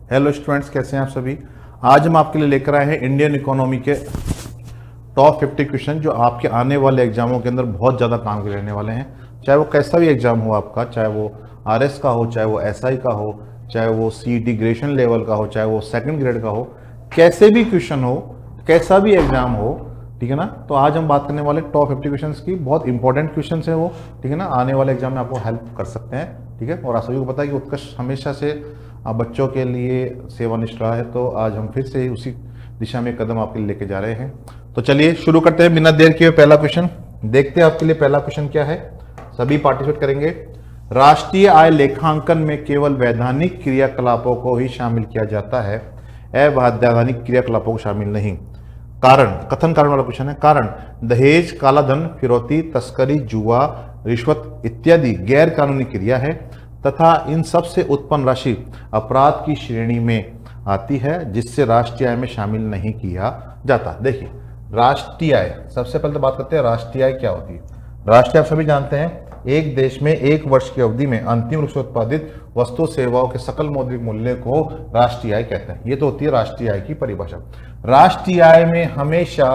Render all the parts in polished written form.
Hello students, कैसे हैं आप सभी। आज हम आपके लिए लेकर आए हैं इंडियन इकोनॉमी के टॉप 50 क्वेश्चन जो आपके आने वाले एग्जामों के अंदर बहुत ज़्यादा काम के रहने वाले हैं। चाहे वो कैसा भी एग्जाम हो आपका, चाहे वो आरएस का हो, चाहे वो एसआई का हो, चाहे वो सीईटी ग्रेजुएशन लेवल का हो, चाहे वो सेकंड ग्रेड का हो, कैसे भी क्वेश्चन हो, कैसा भी एग्जाम हो, ठीक है ना। तो आज हम बात करने वाले टॉप 50 क्वेश्चंस की। बहुत इंपॉर्टेंट क्वेश्चंस है वो, ठीक है ना। आने वाले एग्जाम में आपको हेल्प कर सकते हैं, ठीक है। और आप सभी को पता है कि उत्कर्ष हमेशा से बच्चों के लिए सेवानिष्ठ रहा है, तो आज हम फिर से उसी दिशा में कदम आपके लिए लेके जा रहे हैं। तो चलिए शुरू करते हैं बिना देर किए। पहला क्वेश्चन देखते हैं आपके लिए। पहला क्वेश्चन क्या है, सभी पार्टिसिपेट करेंगे। राष्ट्रीय आय लेखांकन में केवल वैधानिक क्रियाकलापों को ही शामिल किया जाता है, अवैधानिक क्रियाकलापों को शामिल नहीं। कारण, कथन कारण वाला क्वेश्चन है। कारण, दहेज, कालाधन, फिरौती, तस्करी, जुआ, रिश्वत इत्यादि गैर कानूनी क्रिया है तथा इन सब से उत्पन्न राशि अपराध की श्रेणी में आती है, जिससे राष्ट्रीय आय में शामिल नहीं किया जाता। देखिए, राष्ट्रीय आय, सबसे पहले तो बात करते हैं राष्ट्रीय आय क्या होती है। राष्ट्रीय आप सभी जानते हैं, एक देश में एक वर्ष की अवधि में अंतिम रूप से उत्पादित वस्तु सेवाओं के सकल मौद्रिक मूल्य को राष्ट्रीय आय कहते हैं। ये तो होती है राष्ट्रीय आय की परिभाषा। राष्ट्रीय आय में हमेशा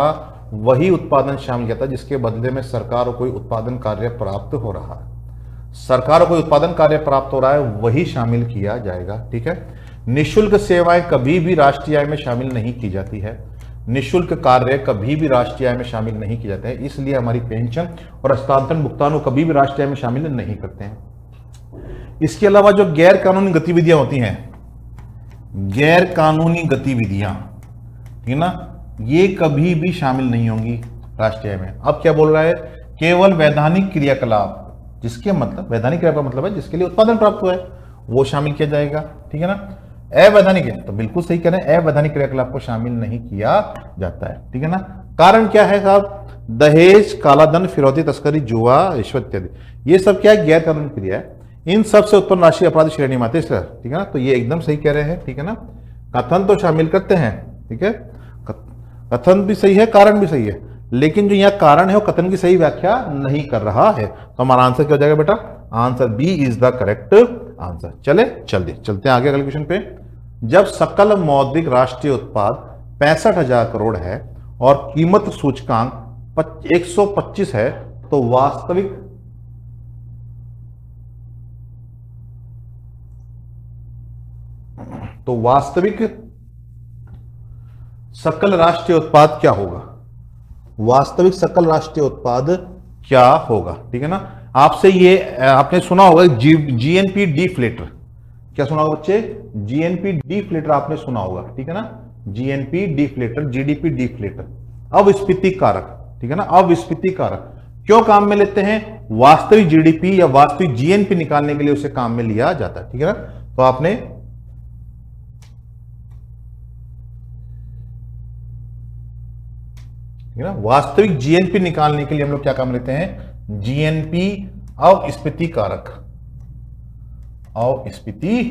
वही उत्पादन शामिल किया जाता है जिसके बदले में सरकार को कोई उत्पादन कार्य प्राप्त हो रहा है। सरकार को कोई उत्पादन कार्य प्राप्त हो रहा है, वही शामिल किया जाएगा, ठीक है। निःशुल्क सेवाएं कभी भी राष्ट्रीय आय में शामिल नहीं की जाती है। निःशुल्क कार्य कभी भी राष्ट्रीय आय में शामिल नहीं किए जाते हैं, इसलिए हमारी पेंशन और हस्तांतरण भुगतान को कभी भी राष्ट्रीय आय में शामिल नहीं करते हैं। इसके अलावा जो गैर कानूनी गतिविधियां होती हैं, गैर कानूनी गतिविधियां, ठीक है ना, ये कभी भी शामिल नहीं होंगी राष्ट्रीय आय में। अब क्या बोल रहा है, केवल वैधानिक क्रियाकलाप, जिसके मतलब वैधानिक क्रिया का मतलब है जिसके लिए उत्पादन प्राप्त हुआ है, वो शामिल किया जाएगा, ठीक है ना। अवैधानिक है तो बिल्कुल सही कह रहे हैं, अवैधानिक क्रियाकलाप को शामिल नहीं किया जाता है, ठीक है ना। कारण क्या है साहब, दहेज, कालाधन, फिरौती, तस्करी, जुआ, रिश्वत इत्यादि, ये सब क्या है, गैर कानूनी क्रिया है। इन सब से उत्पन्न राशि अपराध श्रेणी में आती है, ठीक है ना। तो ये एकदम सही कह रहे हैं, ठीक है ना। कथन तो शामिल करते हैं, ठीक है, कथन भी सही है, कारण भी सही है, लेकिन जो यहाँ कारण है वो कथन की सही व्याख्या नहीं कर रहा है। तो हमारा आंसर क्या हो जाएगा बेटा, answer B is the correct answer. चलते हैं आगे अगले क्वेश्चन पे। जब सकल मौद्रिक राष्ट्रीय उत्पाद 65,000 करोड़ है और कीमत सूचकांक 125 है, तो वास्तविक सकल राष्ट्रीय उत्पाद क्या होगा। वास्तविक सकल राष्ट्रीय उत्पाद क्या होगा, ठीक है ना। आपसे ये आपने सुना होगा जीएनपी डिफ्लेटर, क्या सुना होगा बच्चे, जीएनपी डिफ्लेटर आपने सुना होगा, ठीक है ना। जीएनपी डिफ्लेटर, जीडीपी डिफ्लेटर, अविस्फीति कारक, ठीक है ना। अविस्फीति कारक क्यों काम में लेते हैं, वास्तविक जीडीपी या वास्तविक जीएनपी निकालने के लिए उसे काम में लिया जाता है, ठीक है ना। तो आपने वास्तविक जीएनपी निकालने के लिए हम लोग क्या काम लेते हैं, जीएनपी अविस्फीति कारक, अविस्फीति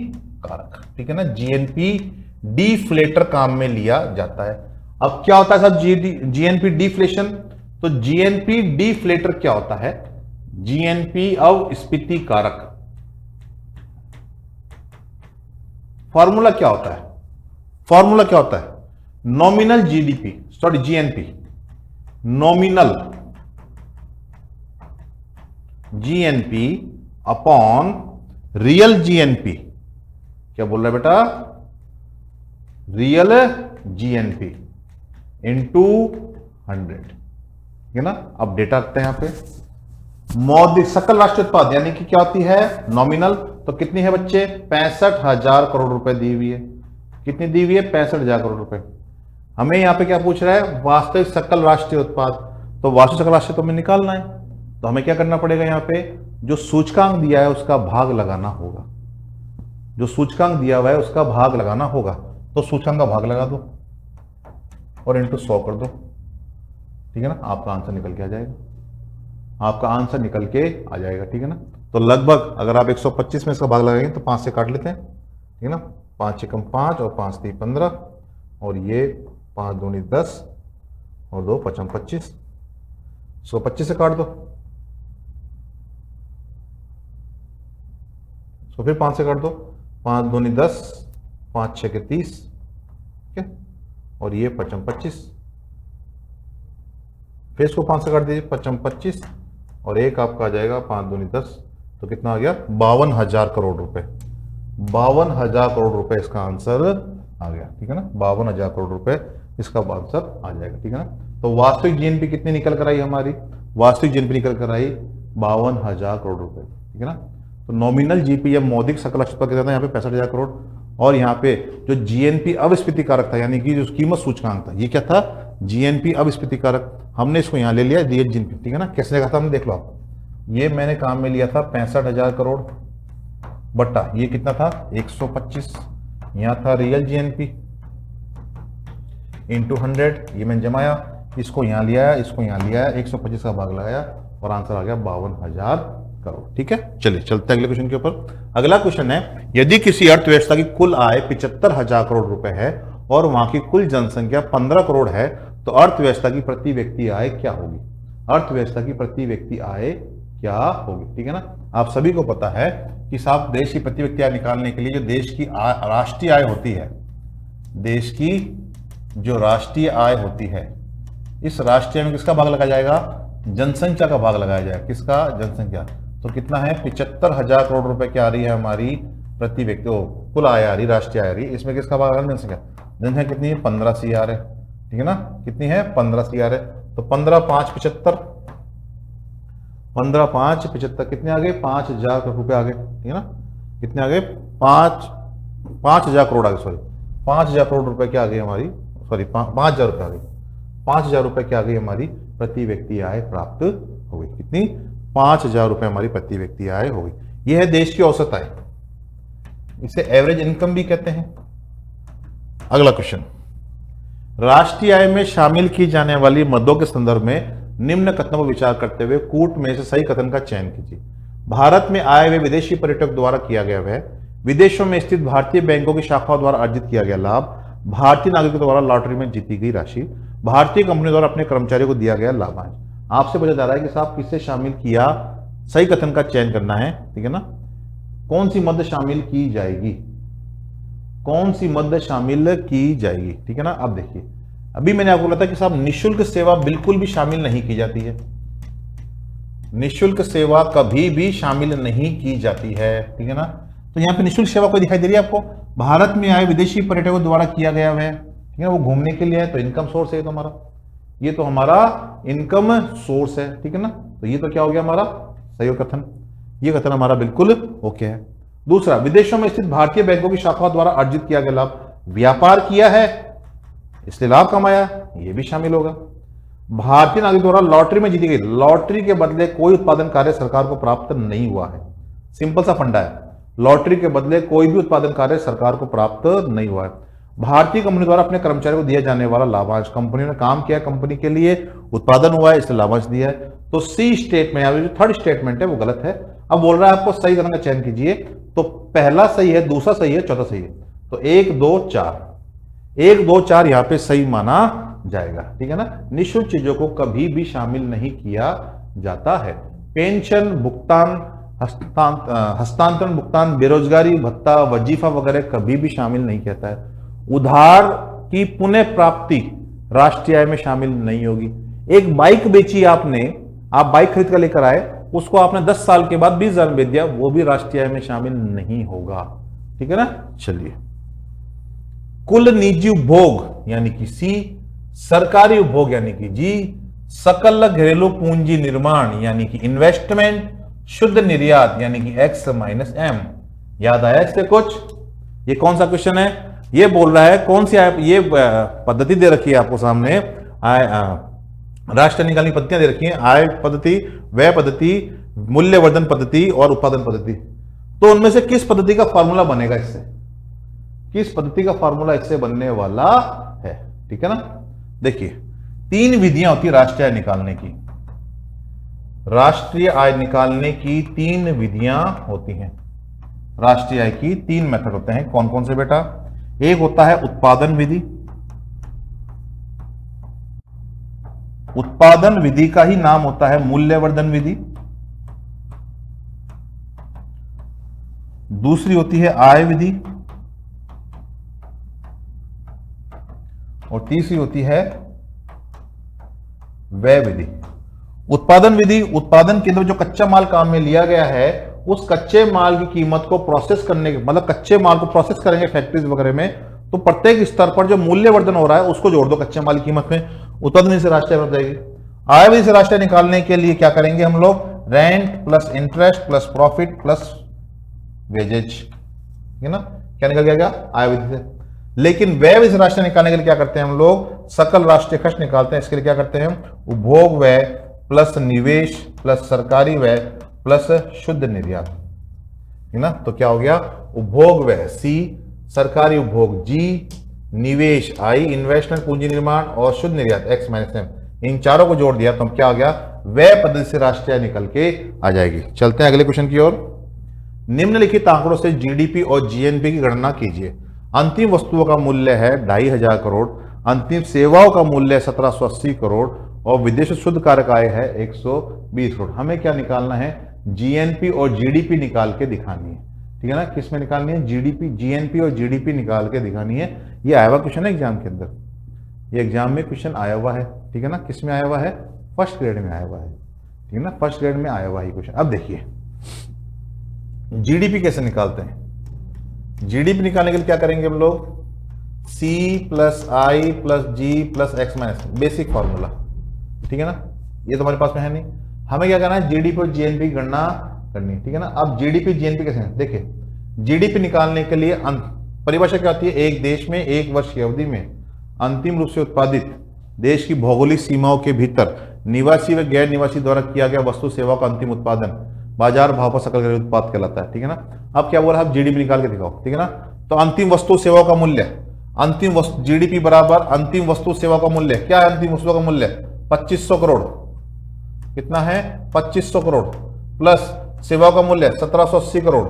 कारक, ठीक है ना। जीएनपी डिफ्लेटर काम में लिया जाता है। अब क्या होता है साहब जीएनपी डिफ्लेशन, तो जीएनपी डिफ्लेटर क्या होता है, जीएनपी अविस्फीति कारक फॉर्मूला क्या होता है, फॉर्मूला क्या होता है, nominal GDP, sorry GNP, nominal GNP upon real GNP. क्या बोल रहा है बेटा, रियल जीएनपी इंटू 100, ठीक है ना। अब डेटा रखते हैं यहां पे। मौद्रिक सकल राष्ट्रीय उत्पाद यानी कि क्या होती है, नॉमिनल, तो कितनी है बच्चे, 65,000 करोड़ रुपए दी हुई है। कितनी दी हुई है, 65,000 करोड़ रुपए। हमें यहां पे क्या पूछ रहा है, वास्तविक सकल राष्ट्रीय उत्पाद, तो वास्तविक सकल राष्ट्रीय तो हमें निकालना है, तो हमें क्या करना पड़ेगा, यहां पे जो सूचकांक दिया है उसका भाग लगाना होगा, जो सूचकांक दिया हुआ है उसका भाग लगाना होगा। तो सूचकांक का भाग लगा दो और इंटू 100 कर दो, ठीक है ना। आपका आंसर निकल के आ जाएगा, आपका आंसर निकल के आ जाएगा, ठीक है ना। तो लगभग अगर आप 125 में इसका भाग लगाएंगे तो 5 से काट लेते हैं, ठीक है ना। 5 एकम 5 और 5 3 15 और ये 5 दूनी 10 और 2 5 25, 125 से काट दो, तो फिर 5 से काट दो, 5 दूनी 10, 5 6 के 30, ठीक है, और ये 55 25, फिर इसको 5 से काट दीजिए, 55 25, और एक आपका आ जाएगा 5 दूनी 10, तो कितना आ गया 52,000 करोड़ रुपए। 52,000 करोड़ रुपए इसका आंसर आ गया, ठीक है ना, 52,000 करोड़ रुपए इसका आंसर आ जाएगा, ठीक है ना। तो वास्तविक जीएनपी कितनी निकल कर आई हमारी, वास्तविक जीएनपी निकल कर आई 52,000 करोड़ रुपए, ठीक है ना। तो नॉमिनल जीपी या मौद्रिक सकल अक्षत कितना था यहाँ पे 65,000 करोड़, और यहाँ पे जो जीएनपी अविस्फीति कारक था, यानी कि जो कीमत सूचकांक था, ये क्या था, जीएनपी अविस्फीति कारक, हमने इसको यहाँ ले लिया रियल जीएनपी, ठीक है ना। कैसे देखा था हमने, देख लो आप, ये मैंने काम में लिया था 65,000 करोड़ बट्टा ये कितना था 125, यहाँ था रियल जीएनपी इंटू 100, ये मैंने जमाया, इसको यहाँ लिया, इसको यहाँ लिया, 125 का भाग लगाया और आंसर आ गया 52,000 करोड़, ठीक है। चलिए चलते हैं अगले क्वेश्चन के ऊपर। अगला क्वेश्चन है, यदि किसी अर्थव्यवस्था की कुल आय 75,000 करोड़ रुपए है और वहां की कुल जनसंख्या 15 करोड़ है, तो अर्थव्यवस्था की प्रति व्यक्ति आय क्या होगी, अर्थव्यवस्था की प्रति व्यक्ति आय क्या होगी, ठीक है ना। आप सभी को पता है कि साहब देश की प्रति व्यक्ति आय निकालने के लिए जो देश की राष्ट्रीय आय होती है, देश की जो राष्ट्रीय आय होती है, इस राष्ट्रीय में किसका भाग लगाया जाएगा, जनसंख्या का भाग लगाया जाएगा, किसका, जनसंख्या। तो कितना है 75,000 करोड़ रुपए क्या आ रही है हमारी प्रति व्यक्ति, कुल आय आ रही, राष्ट्रीय आय आ रही, इसमें किसका भाग आ रहा है, जनसंख्या। जनसंख्या कितनी है 15 CR है, ठीक है ना, कितनी है 15 CR है। तो 15 5 75, 15 5 75 कितने आ गए 5,000 रुपए आ गए, ठीक है ना, कितने आ गए 5,000 करोड़ आ गए, सॉरी 5,000 करोड़ रुपए क्या आ गई हमारी, सॉरी 5,000 रुपए आ गई, 5,000 रुपए क्या आ गई हमारी प्रति व्यक्ति आय प्राप्त हो गई, कितनी 5,000 रुपए हमारी प्रति व्यक्ति आय हो गई। यह है देश की औसत आय, इसे एवरेज इनकम भी कहते हैं। अगला क्वेश्चन, राष्ट्रीय आय में शामिल की जाने वाली मदों के संदर्भ में निम्न कथनों पर विचार करते हुए कूट में से सही कथन का चयन कीजिए। भारत में आए हुए विदेशी पर्यटक द्वारा किया गया व्यय, विदेशों में स्थित भारतीय बैंकों की शाखाओं द्वारा अर्जित किया गया लाभ, भारतीय नागरिकों द्वारा लॉटरी में जीती गई राशि, भारतीय कंपनी द्वारा अपने कर्मचारियों को दिया गया लाभांश। आपसे पूछा जा रहा है कि साहब किससे शामिल किया, सही कथन का चयन करना है, ठीक है ना। कौन सी मद शामिल की जाएगी, कौन सी मद शामिल की जाएगी, ठीक है ना। अब देखिए, अभी मैंने आपको बोला था कि साहब निःशुल्क सेवा बिल्कुल भी शामिल नहीं की जाती है, निःशुल्क सेवा कभी भी शामिल नहीं की जाती है, ठीक है ना। तो यहाँ पे निःशुल्क सेवा कोई दिखाई दे रही है आपको, भारत में आए विदेशी पर्यटकों द्वारा किया गया व्यय, ठीक है, वो घूमने के लिए है, तो इनकम सोर्स है तो हमारा, ये तो हमारा इनकम सोर्स है, ठीक है ना। तो ये तो क्या हो गया हमारा सही कथन, ये कथन हमारा बिल्कुल ओके है। दूसरा, विदेशों में स्थित भारतीय बैंकों की शाखाओं द्वारा अर्जित किया गया लाभ, व्यापार किया है इसलिए लाभ कमाया, ये भी शामिल होगा। भारतीय नागरिक द्वारा लॉटरी में जीती गई, लॉटरी के बदले कोई उत्पादन कार्य सरकार को प्राप्त नहीं हुआ है, सिंपल सा फंडा है, लॉटरी के बदले कोई भी उत्पादन कार्य सरकार को प्राप्त नहीं हुआ है। भारतीय कंपनी द्वारा अपने कर्मचारियों को दिया जाने वाला लाभांश, कंपनी ने काम किया, कंपनी के लिए उत्पादन हुआ है इसलिए लाभांश दिया है। तो सी स्टेटमेंट या जो थर्ड स्टेटमेंट है वो गलत है। अब बोल रहा है आपको सही करने का चयन कीजिए, तो पहला सही है, दूसरा सही है, चौथा सही है, तो 1 2 4 1 2 4 यहां पे सही माना जाएगा, ठीक है ना। निःशुल्क चीजों को कभी भी शामिल नहीं किया जाता है। पेंशन भुगतान, हस्तांतरण भुगतान, बेरोजगारी भत्ता, वजीफा वगैरह कभी भी शामिल नहीं कहता है। उधार की पुनः प्राप्ति राष्ट्रीय आय में शामिल नहीं होगी। एक बाइक बेची आपने, आप बाइक खरीद कर लेकर आए, उसको आपने 10 साल के बाद 20,000 बेच दिया, वो भी राष्ट्रीय आय में शामिल नहीं होगा, ठीक है ना। चलिए, कुल निजी उपभोग यानी कि सी, सरकारी उपभोग यानी कि जी, सकल घरेलू पूंजी निर्माण यानी कि इन्वेस्टमेंट, शुद्ध निर्यात यानी कि एक्स माइनस एम। याद आया इससे कुछ? ये कौन सा क्वेश्चन है? ये बोल रहा है कौन सी ये पद्धति दे रखी है आपको सामने, राष्ट्रीय निकालने की पद्धतियां दे रखी हैं, आय पद्धति, व्यय पद्धति, मूल्यवर्धन पद्धति और उत्पादन पद्धति। तो उनमें से किस पद्धति का फॉर्मूला बनेगा इससे, किस पद्धति का फॉर्मूला इससे बनने वाला है, ठीक है ना। देखिए, 3 विधियां होती है राष्ट्रीय आय निकालने की, राष्ट्रीय आय निकालने की 3 विधियां होती हैं। राष्ट्रीय आय की 3 मेथड होते हैं, कौन कौन से बेटा? एक होता है उत्पादन विधि, उत्पादन विधि का ही नाम होता है मूल्यवर्धन विधि। दूसरी होती है आय विधि, और तीसरी होती है व्यय विधि। उत्पादन विधि, उत्पादन के अंदर जो कच्चा माल काम में लिया गया है उस कच्चे माल की कीमत को प्रोसेस करने के, मतलब कच्चे माल को प्रोसेस करेंगे फैक्ट्रीज वगैरह में, तो प्रत्येक स्तर पर जो मूल्यवर्धन हो रहा है उसको जोड़ दो कच्चे माल की कीमत में, उत्पादन विधि से राष्ट्रीय बन जाएगी। आय विधि से राष्ट्रीय निकालने के लिए क्या करेंगे हम लोग, rent plus interest plus profit plus wages, है ना, क्या निकल गया आय विधि से। लेकिन व्यय विधि से राष्ट्रीय निकालने के लिए क्या करते हैं हम लोग, सकल राष्ट्रीय खर्च निकालते हैं। इसके लिए क्या करते हैं, उपभोग व्यय प्लस निवेश प्लस सरकारी व्यय प्लस शुद्ध निर्यात, है ना। तो क्या हो गया, उपभोग व्यय सी, सरकारी उपभोग जी, निवेश आई, इन्वेस्टमेंट पूंजी निर्माण, और शुद्ध निर्यात एक्स माइनस एम, इन चारों को जोड़ दिया तो हम क्या हो गया, व्यय पद्धति से राष्ट्रीय निकल के आ जाएगी। चलते हैं अगले क्वेश्चन की ओर। निम्नलिखित आंकड़ों से जीडीपी और जीएनपी की गणना कीजिए। अंतिम वस्तुओं का मूल्य है 2500 करोड़, अंतिम सेवाओं का मूल्य 1780 करोड़ और विदेश शुद्ध कारक आय है 120 करोड़। हमें क्या निकालना है, जीएनपी और जीडीपी निकाल के दिखानी है, ठीक है ना। किस में निकालनी है, जीडीपी, जीएनपी और जीडीपी निकाल के दिखानी है। ये आया हुआ क्वेश्चन है एग्जाम के अंदर, ये एग्जाम में क्वेश्चन आया हुआ है, ठीक है ना। किस में आया हुआ है, फर्स्ट ग्रेड में आया हुआ है, ठीक है ना, फर्स्ट ग्रेड में आया हुआ है क्वेश्चन। अब देखिए जीडीपी कैसे निकालते हैं। जीडीपी निकालने के लिए क्या करेंगे हम लोग, C plus I plus G plus X minus, basic formula, ठीक है ना। ये तो हमारे पास में है नहीं, हमें क्या करना है, जीडीपी और जीएनपी की गणना करनी है, ठीक है ना। अब जीडीपी जीएनपी कैसे, देखिए जीडीपी निकालने के लिए परिभाषा क्या होती है, एक देश में एक वर्ष की अवधि में अंतिम रूप से उत्पादित देश की भौगोलिक सीमाओं के भीतर निवासी व गैर निवासी द्वारा किया गया वस्तु सेवा का अंतिम उत्पादन बाजार भाव पर सकल घरेलू उत्पाद कहलाता है, ठीक है ना। अब क्या बोला, आप जीडीपी निकाल के दिखाओ, ठीक है ना। तो अंतिम वस्तु सेवा का मूल्य, अंतिम वस्तु जीडीपी बराबर अंतिम वस्तु सेवा का मूल्य, क्या है अंतिम वस्तु का मूल्य, 2500 करोड़, कितना है 2500 करोड़, प्लस सेवा का मूल्य 1780 करोड़,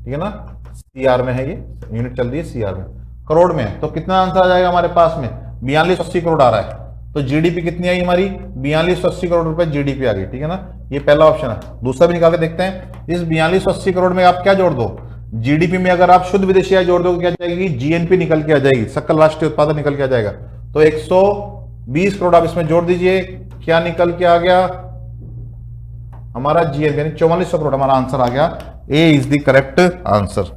ठीक है ना। सीआर में है, ये यूनिट चल रही है सीआर में, करोड़ में, तो कितना आंसर आ जाएगा हमारे पास में, 4280 करोड़ आ रहा है। तो जीडीपी कितनी आई हमारी, 4280 करोड़ रुपए जीडीपी आ गई, ठीक है ना। ये पहला ऑप्शन है। दूसरा भी निकाल के देखते हैं, इस 4280 करोड़ में आप क्या जोड़ दो, जीडीपी में अगर आप शुद्ध विदेशी आय जोड़ दो क्या जाएगी, जीएनपी निकल के आ जाएगी, सकल राष्ट्रीय उत्पादन निकल के आ जाएगा। तो 120 करोड़ आप इसमें जोड़ दीजिए, क्या निकल के आ गया हमारा जीएनपी, यानी 4400 करोड़ हमारा आंसर आ गया। A is the correct answer.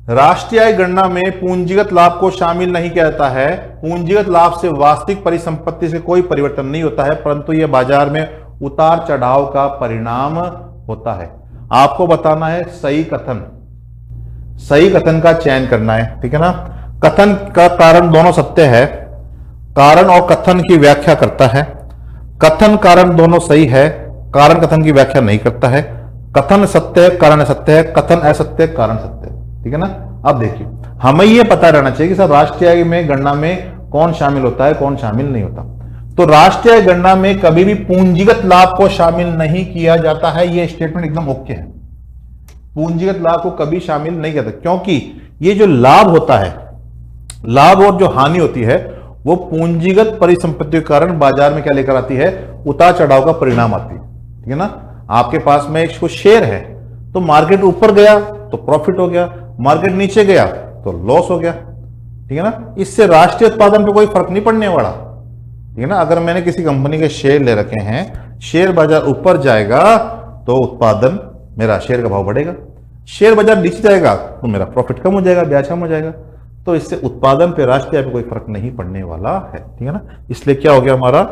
राष्ट्रीय आय गणना में पूंजीगत लाभ को शामिल नहीं किया जाता है। पूंजीगत लाभ से वास्तविक परिसंपत्ति से कोई परिवर्तन नहीं होता है, परंतु यह बाजार में उतार चढ़ाव का परिणाम होता है। आपको बताना है सही कथन, सही कथन का चयन करना है, ठीक है ना। कथन का कारण दोनों सत्य है, कारण और कथन की व्याख्या करता है। कथन कारण दोनों सही है, कारण कथन की व्याख्या नहीं करता है। कथन सत्य है, कारण असत्य है, कथन असत्य है, कारण सत्य है, ठीक है ना। अब देखिए हमें यह पता रहना चाहिए कि सर राष्ट्रीय आय में गणना में कौन शामिल होता है, कौन शामिल नहीं होता। तो राष्ट्रीय आय गणना में कभी भी पूंजीगत लाभ को शामिल नहीं किया जाता है, यह स्टेटमेंट एकदम ओके है। पूंजीगत लाभ को कभी शामिल नहीं किया जाता, क्योंकि ये जो लाभ होता है, लाभ और जो हानि होती है वो पूंजीगत परिसंपत्ति के कारण बाजार में क्या लेकर आती है, उतार चढ़ाव का परिणाम आती है, ठीक है ना। आपके पास में एक शेयर है, तो मार्केट ऊपर गया तो प्रॉफिट हो गया, मार्केट नीचे गया तो लॉस हो गया, ठीक है ना। इससे राष्ट्रीय उत्पादन पे कोई फर्क नहीं पड़ने वाला, ठीक है ना। अगर मैंने किसी कंपनी के शेयर ले रखे हैं, शेयर बाजार ऊपर जाएगा तो उत्पादन, मेरा शेयर का भाव बढ़ेगा, शेयर बाजार नीचे जाएगा तो मेरा प्रॉफिट कम हो जाएगा, ब्याज कम हो जाएगा। तो इससे उत्पादन पे राष्ट्रीय आय पे कोई फर्क नहीं पड़ने वाला है, ठीक है ना। इसलिए क्या हो गया हमारा,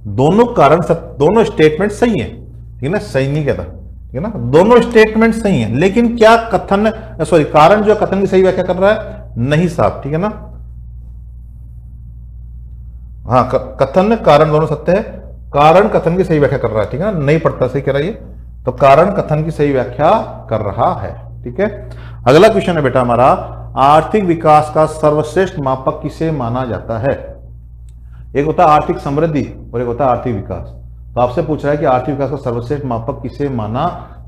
दोनों कारण दोनों स्टेटमेंट सही है, ठीक है ना, सही नहीं कहता, ठीक है ना, दोनों स्टेटमेंट सही है। लेकिन क्या कथन, सॉरी कारण जो कथन की सही व्याख्या कर रहा है, नहीं साहब, ठीक है ना। हाँ, कथन कारण दोनों सत्य है, कारण कथन की सही व्याख्या कर रहा है, ठीक है ना, नहीं पढ़ता सही कह रहा है, तो कारण कथन की सही व्याख्या कर रहा है, ठीक है। अगला क्वेश्चन है बेटा हमारा, आर्थिक विकास का सर्वश्रेष्ठ मापक किसे माना जाता है। एक होता है आर्थिक समृद्धि और एक होता है आर्थिक विकास। तो आपसे पूछ रहा है कि आर्थिक विकास का सर्वश्रेष्ठ मापक किसे माना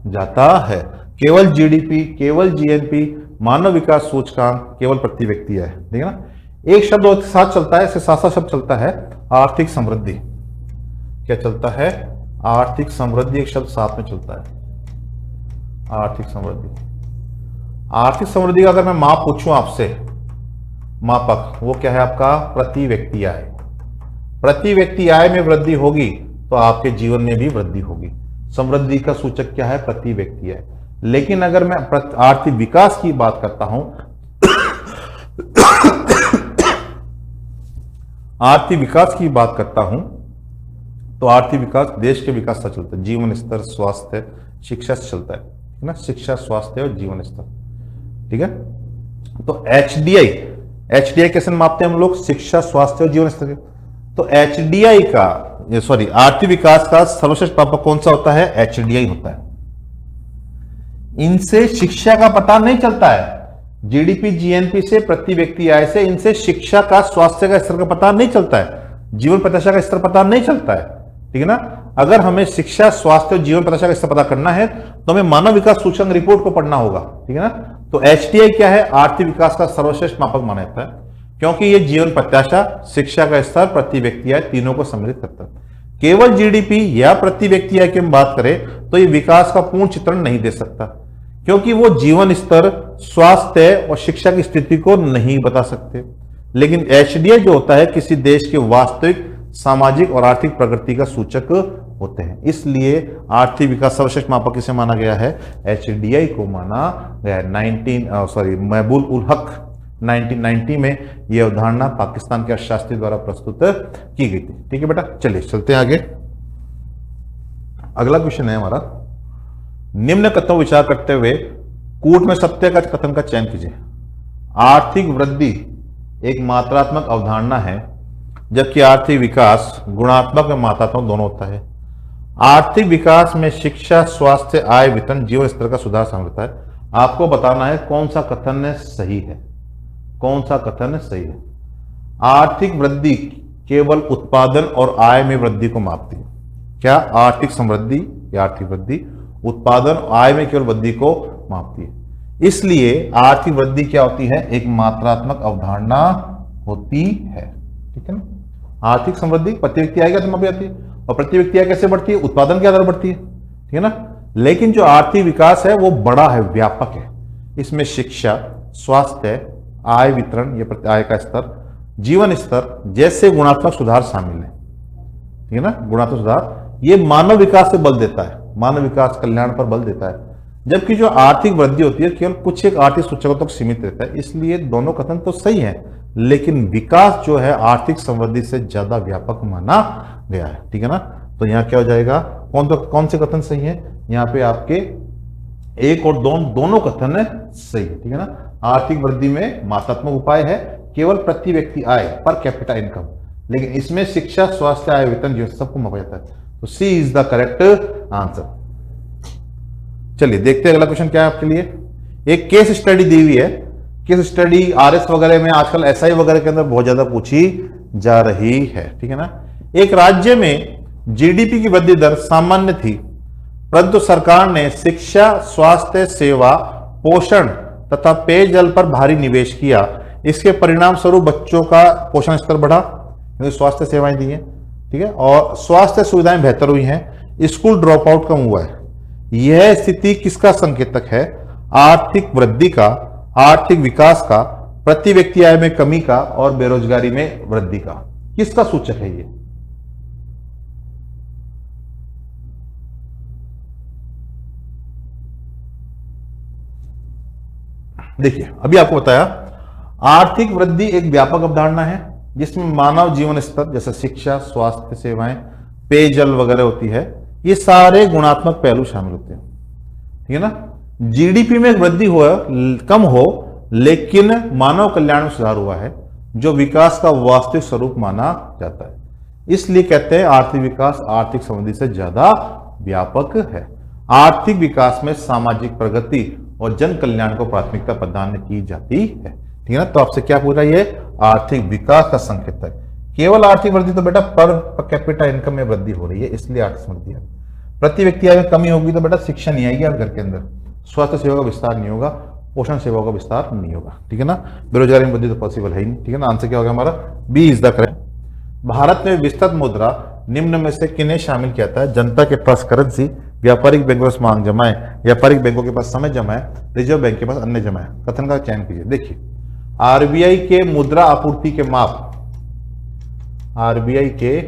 जाता है। केवल जीडीपी, केवल जीएनपी, मानव विकास सूचकांक, केवल प्रति व्यक्ति है, ठीक है ना। एक शब्द और साथ चलता है, इससे साथ साथ शब्द चलता है आर्थिक समृद्धि। क्या चलता है, आर्थिक समृद्धि, एक शब्द साथ में चलता है, आर्थिक समृद्धि। आर्थिक समृद्धि का अगर मैं माप पूछूं आपसे, मापक वो क्या है आपका? प्रति व्यक्ति आय। प्रति व्यक्ति आय में वृद्धि होगी तो आपके जीवन में भी वृद्धि होगी। समृद्धि का सूचक क्या है? प्रति व्यक्ति आय। लेकिन अगर मैं आर्थिक विकास की बात करता हूं आर्थिक विकास की बात करता हूं तो आर्थिक विकास देश के विकास से चलता है, जीवन स्तर, स्वास्थ्य, शिक्षा से चलता है ना, शिक्षा, स्वास्थ्य और जीवन स्तर, ठीक है। तो एचडीआई कैसे मापते हैं हम लोग? शिक्षा, स्वास्थ्य और जीवन स्तर के। तो एचडीआई का आर्थिक विकास का सर्वश्रेष्ठ मापक कौन सा होता है? एचडीआई होता है। इनसे शिक्षा का पता नहीं चलता है, जीडीपी, जीएनपी से, प्रति व्यक्ति आय से, इनसे शिक्षा का, स्वास्थ्य का स्तर का पता नहीं चलता है, जीवन प्रत्याशा का स्तर पता नहीं चलता है, ठीक है ना। अगर हमें शिक्षा, स्वास्थ्य और जीवन प्रत्याशा का स्तर पता करना है तो हमें मानव विकास सूचकांक रिपोर्ट को पढ़ना होगा, ठीक है ना। तो एचडीआई क्या है? आर्थिक विकास का सर्वश्रेष्ठ मापक माना जाता है, क्योंकि यह जीवन प्रत्याशा, शिक्षा का स्तर, प्रति व्यक्ति आय तीनों को सम्मिलित करता है। केवल जीडीपी या प्रति व्यक्ति आय की हम बात करें तो यह विकास का पूर्ण चित्रण नहीं दे सकता, क्योंकि वो जीवन स्तर, स्वास्थ्य और शिक्षा की स्थिति को नहीं बता सकते। लेकिन एचडीआई जो होता है किसी देश के वास्तविक सामाजिक और आर्थिक प्रगति का सूचक होते हैं। इसलिए आर्थिक विकास सर्वश्रेष्ठ मापक किसे माना गया है? एचडीआई को माना गया है। महबूब उल हक 1990 में यह अवधारणा पाकिस्तान के अर्थशास्त्री द्वारा प्रस्तुत की गई थी, ठीक है बेटा। चलिए चलते हैं आगे। अगला क्वेश्चन है हमारा, निम्न कथनों विचार करते हुए कूट में सत्य का कथन का चयन कीजिए। आर्थिक वृद्धि एक मात्रात्मक अवधारणा है, जबकि आर्थिक विकास गुणात्मक और मात्रात्मक दोनों होता है। आर्थिक विकास में शिक्षा, स्वास्थ्य, आय, वेतन, जीवन स्तर का सुधार शामिल होता है। आपको बताना है कौन सा कथन सही है, कौन सा कथन सही है। आर्थिक वृद्धि केवल उत्पादन और आय में वृद्धि को मापती है। क्या? आर्थिक समृद्धि या आर्थिक वृद्धि उत्पादन और आय में केवल वृद्धि को मापती है। इसलिए आर्थिक वृद्धि क्या होती है? एक मात्रात्मक अवधारणा होती है, ठीक है ना। आर्थिक समृद्धि प्रति व्यक्ति आय के मापी जाती है, और प्रति व्यक्ति आय कैसे बढ़ती है? उत्पादन के आधार पर बढ़ती है, ठीक है ना। लेकिन जो आर्थिक विकास है वो बड़ा है, व्यापक है। इसमें शिक्षा, स्वास्थ्य, आय वितरण, ये आय का स्तर, जीवन स्तर जैसे गुणात्मक सुधार शामिल है, ठीक है ना। गुणात्मक सुधार ये मानव विकास से बल देता है, मानव विकास कल्याण पर बल देता है, जबकि जो आर्थिक वृद्धि होती है केवल कुछ एक आर्थिक सूचकों तक सीमित रहता है। इसलिए दोनों कथन तो सही है, लेकिन विकास जो है आर्थिक समृद्धि से ज्यादा व्यापक माना गया है, ठीक है ना। तो यहां क्या हो जाएगा? कौन से कथन सही है? यहाँ पे आपके एक और दोनों कथन सही है, ठीक है ना। आर्थिक वृद्धि में मात्रात्मक उपाय है, केवल प्रति व्यक्ति आय, पर कैपिटा इनकम, लेकिन इसमें शिक्षा, स्वास्थ्य, आय, वेतन जो सबको मापा जाता है। तो सी इज द करेक्ट आंसर। चलिए देखते हैं अगला क्वेश्चन क्या है आपके लिए। एक केस स्टडी दी हुई है। केस स्टडी आरएस वगैरह में आजकल एसआई वगैरह के अंदर बहुत ज्यादा पूछी जा रही है, ठीक है ना। एक राज्य में जीडीपी की वृद्धि दर सामान्य थी, परंतु सरकार ने शिक्षा, स्वास्थ्य सेवा, पोषण तथा पेयजल पर भारी निवेश किया। इसके परिणाम स्वरूप बच्चों का पोषण स्तर बढ़ा, क्योंकि स्वास्थ्य सेवाएं दी हैं, ठीक है, और स्वास्थ्य सुविधाएं बेहतर हुई हैं। स्कूल ड्रॉप आउट कम हुआ है। यह स्थिति किसका संकेतक है? आर्थिक वृद्धि का, आर्थिक विकास का, प्रति व्यक्ति आय में कमी का और बेरोजगारी में वृद्धि का। किसका सूचक है ये? देखिए अभी आपको बताया आर्थिक वृद्धि एक व्यापक अवधारणा है जिसमें मानव जीवन स्तर जैसे शिक्षा, स्वास्थ्य सेवाएं, पेयजल वगैरह होती है, ये सारे गुणात्मक पहलू शामिल होते हैं, ठीक है ना। जीडीपी में वृद्धि हो कम हो, लेकिन मानव कल्याण में सुधार हुआ है, जो विकास का वास्तविक स्वरूप माना जाता है। इसलिए कहते हैं आर्थिक विकास आर्थिक समृद्धि से ज्यादा व्यापक है। आर्थिक विकास में सामाजिक प्रगति और जन कल्याण को प्राथमिकता प्रदान की जाती है, ठीक है ना। तो आपसे क्या पूछ रहा है? ये आर्थिक विकास का संकेत है। केवल आर्थिक वृद्धि तो बेटा पर कैपिटा इनकम में वृद्धि हो रही है, इसलिए आर्थिक समृद्धि है। प्रति व्यक्ति आय में कमी होगी तो बेटा शिक्षा नहीं आएगी आप घर के अंदर, स्वास्थ्य सेवा का विस्तार नहीं होगा, पोषण सेवा का विस्तार नहीं होगा, ठीक है ना। बेरोजगारी में वृद्धि तो पॉसिबल है ही नहीं, ठीक है ना। आंसर क्या होगा हमारा? B is the correct. Bharat में विस्तृत मुद्रा निम्न में से किन्हें शामिल किया था? जनता के पास करेंसी, व्यापारिक बैंकों के पास मांग जमा है, व्यापारिक बैंकों के पास समय जमा है, रिजर्व बैंक के पास अन्य जमा है। कथन का चयन कीजिए। देखिए आरबीआई के मुद्रा आपूर्ति के माप, आरबीआई के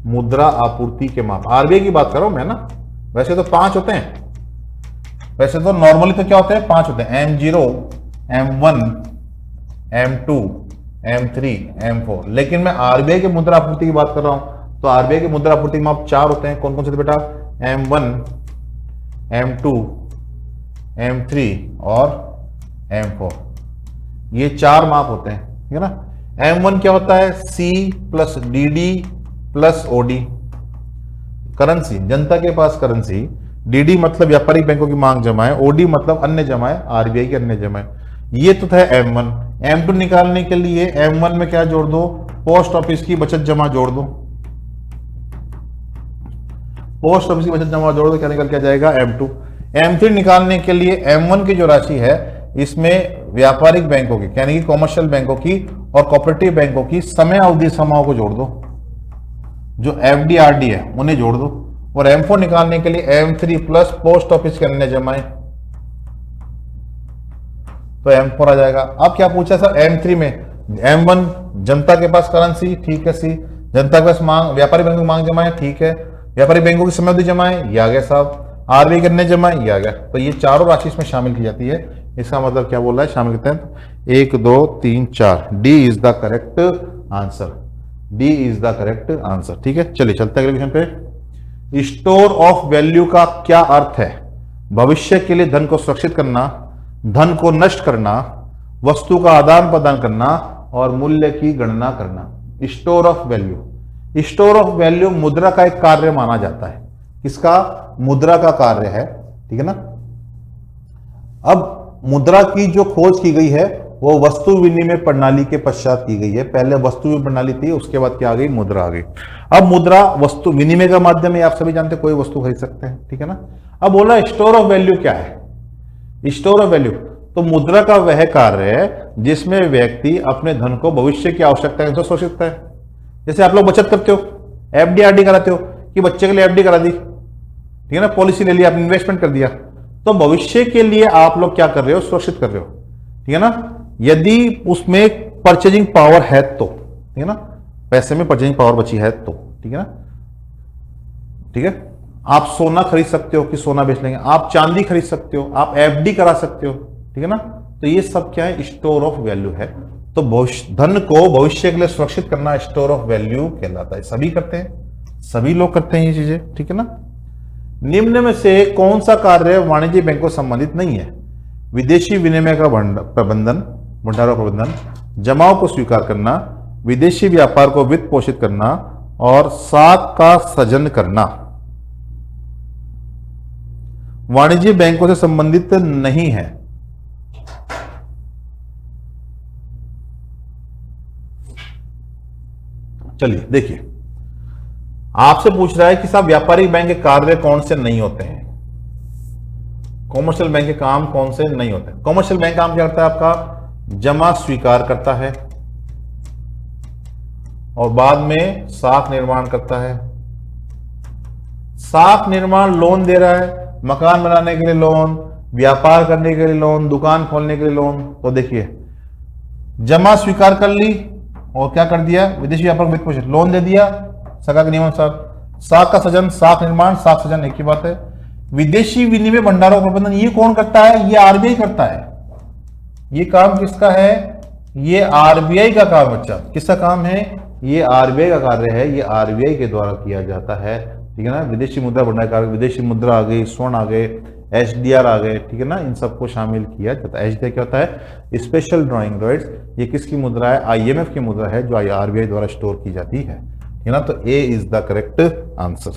मुद्रा आपूर्ति के माप, आरबीआई की बात कर रहा हूं मैं ना, वैसे तो 5 होते हैं, वैसे तो नॉर्मली तो क्या होते हैं, 5 होते हैं, M0, M1, M2, M3, M4, लेकिन मैं आरबीआई के मुद्रा आपूर्ति की बात कर रहा हूं, तो आरबीआई के मुद्रा आपूर्ति के माप 4 होते हैं। कौन कौन से थे बेटा, M1, M2, M3 और M4, ये 4 माप होते हैं, ठीक है ना। M1 क्या होता है, C plus DD plus OD, currency, जनता के पास करेंसी, DD मतलब व्यापारिक बैंकों की मांग जमाएं, OD मतलब अन्य जमाएं, आरबीआई के अन्य जमाएं। ये तो था M1। M2 निकालने के लिए M1 में क्या जोड़ दो, पोस्ट ऑफिस की बचत जमा जोड़ दो, पोस्ट ऑफिस की बचत जमा जोड़ दो, क्या निकल के जाएगा, M2। M3 निकालने के लिए M1 की जो राशि है इसमें व्यापारिक बैंकों की यानी कि कॉमर्शियल बैंकों की और कोऑपरेटिव बैंकों की समय अवधि समाओं को जोड़ दो, जो FD RD है उन्हें जोड़ दो, और M4 निकालने के लिए M3 प्लस पोस्ट ऑफिस के अन्य जमाएं, तो M4 आ जाएगा। अब क्या पूछा सर, M3 में M1 जनता के पास करेंसी, ठीक है, सी जनता के पास मांग, व्यापारी बैंकों की मांग जमाएं, ठीक है, व्यापारी बैंकों की समय अवधि जमाएं, ये आ गया साहब, आरबीआई के अन्य जमाएं, ये आ गया। तो ये चारों राशि इसमें शामिल की जाती है। इसका मतलब क्या बोल रहा है, शामिल करते हैं, 1 2 3 4, D is the correct answer, D is the correct answer. ठीक है, चलिए चलते हैं अगले क्वेश्चन पे। स्टोर ऑफ वैल्यू का क्या अर्थ है, भविष्य के लिए धन को सुरक्षित करना, धन को नष्ट करना, वस्तु का आदान प्रदान करना और मूल्य की गणना करना। Store of value, store of value मुद्रा का एक कार्य माना जाता है, किसका, मुद्रा का कार्य है, ठीक है ना। अब मुद्रा की जो खोज की गई है वो वस्तु विनिमय प्रणाली के पश्चात की गई है। पहले वस्तु विनिमय प्रणाली थी, उसके बाद क्या आ गई, मुद्रा आ गई। अब मुद्रा वस्तु विनिमय का माध्यम है, आप सभी जानते हैं, कोई वस्तु खरीद सकते हैं, ठीक है ना। अब बोला स्टोर ऑफ वैल्यू क्या है, स्टोर ऑफ वैल्यू तो मुद्रा का वह कार्य है जिसमें व्यक्ति अपने धन को भविष्य की आवश्यकता के अनुसार सुरक्षित करता है। जैसे आप लोग बचत करते हो, FD RD कराते हो कि बच्चे के लिए FD करा दी, ठीक है ना, पॉलिसी ले लिया, आपने इन्वेस्टमेंट कर दिया, तो भविष्य के लिए आप लोग क्या कर रहे हो, सुरक्षित कर रहे हो, ठीक है ना। यदि उसमें परचेजिंग पावर है तो, ठीक है ना, पैसे में परचेजिंग पावर बची है तो, ठीक है ना, ठीक है। आप सोना खरीद सकते हो कि सोना बेच लेंगे, आप चांदी खरीद सकते हो, आप FD करा सकते हो, ठीक है ना। तो ये सब क्या है, स्टोर ऑफ वैल्यू है। तो धन को भविष्य के लिए सुरक्षित करना स्टोर ऑफ वैल्यू कहलाता है। सभी करते हैं, सभी लोग करते हैं ये चीजें, ठीक है ना। निम्न में से कौन सा कार्य वाणिज्य बैंकों से संबंधित नहीं है, विदेशी विनिमय का प्रबंधन, भंडारों का प्रबंधन, जमाओं को स्वीकार करना, विदेशी व्यापार को वित्त पोषित करना और साख का सृजन करना वाणिज्य बैंकों से संबंधित नहीं है। चलिए देखिए, आपसे पूछ रहा है कि साहब व्यापारिक बैंक के कार्य कौन से नहीं होते हैं, कॉमर्शियल बैंक के काम कौन से नहीं होते हैं। कॉमर्शियल बैंक काम क्या करता है, आपका जमा स्वीकार करता है और बाद में साख निर्माण करता है। साख निर्माण लोन दे रहा है, मकान बनाने के लिए लोन, व्यापार करने के लिए लोन, दुकान खोलने के लिए लोन। तो देखिए, जमा स्वीकार कर ली और क्या कर दिया, विदेशी व्यापार वित्त पोषित, लोन दे दिया सका के नियमानुसार। साख का सृजन, साख निर्माण, साख सृजन एक ही बात है। विदेशी विनिमय भंडारों का प्रबंधन ये कौन करता है, ये आरबीआई करता है। ये काम किसका है, ये आरबीआई का काम, बच्चा किसका काम है, ये आरबीआई का कार्य है, ये आरबीआई के द्वारा किया जाता है, ठीक है ना। विदेशी मुद्रा भंडार कार्य, विदेशी मुद्रा आ गई, स्वर्ण आ गए, HDR आ गए, ठीक है ना, इन सबको शामिल किया जाता है। HDR क्या होता है, स्पेशल ड्राइंग राइट्स। ये किसकी मुद्रा है, IMF की मुद्रा है, जो आरबीआई द्वारा स्टोर की जाती है, ठीक है ना। तो A is the correct answer.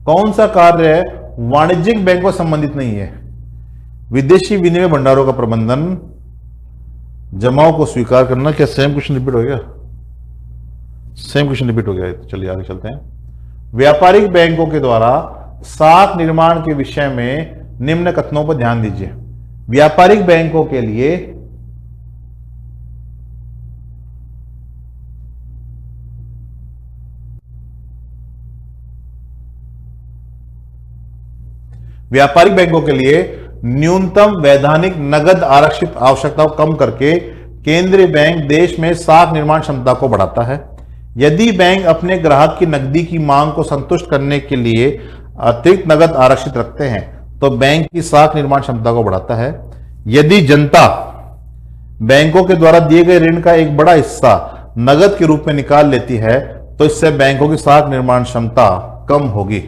कौन सा कार्य वाणिज्यिक बैंकों से संबंधित नहीं है, विदेशी विनिमय भंडारों का प्रबंधन, जमाओं को स्वीकार करना। क्या सेम क्वेश्चन रिपीट हो गया, सेम क्वेश्चन रिपीट हो गया, तो चलिए आगे चलते हैं। व्यापारिक बैंकों के द्वारा साख निर्माण के विषय में निम्न कथनों पर ध्यान दीजिए। व्यापारिक बैंकों के लिए न्यूनतम वैधानिक नगद आरक्षित आवश्यकता को कम करके केंद्रीय बैंक देश में साख निर्माण क्षमता को बढ़ाता है। यदि बैंक अपने ग्राहक की नकदी की मांग को संतुष्ट करने के लिए अतिरिक्त नगद आरक्षित रखते हैं तो बैंक की साख निर्माण क्षमता को बढ़ाता है। यदि जनता बैंकों के द्वारा दिए गए ऋण का एक बड़ा हिस्सा नगद के रूप में निकाल लेती है तो इससे बैंकों की साख निर्माण क्षमता कम होगी।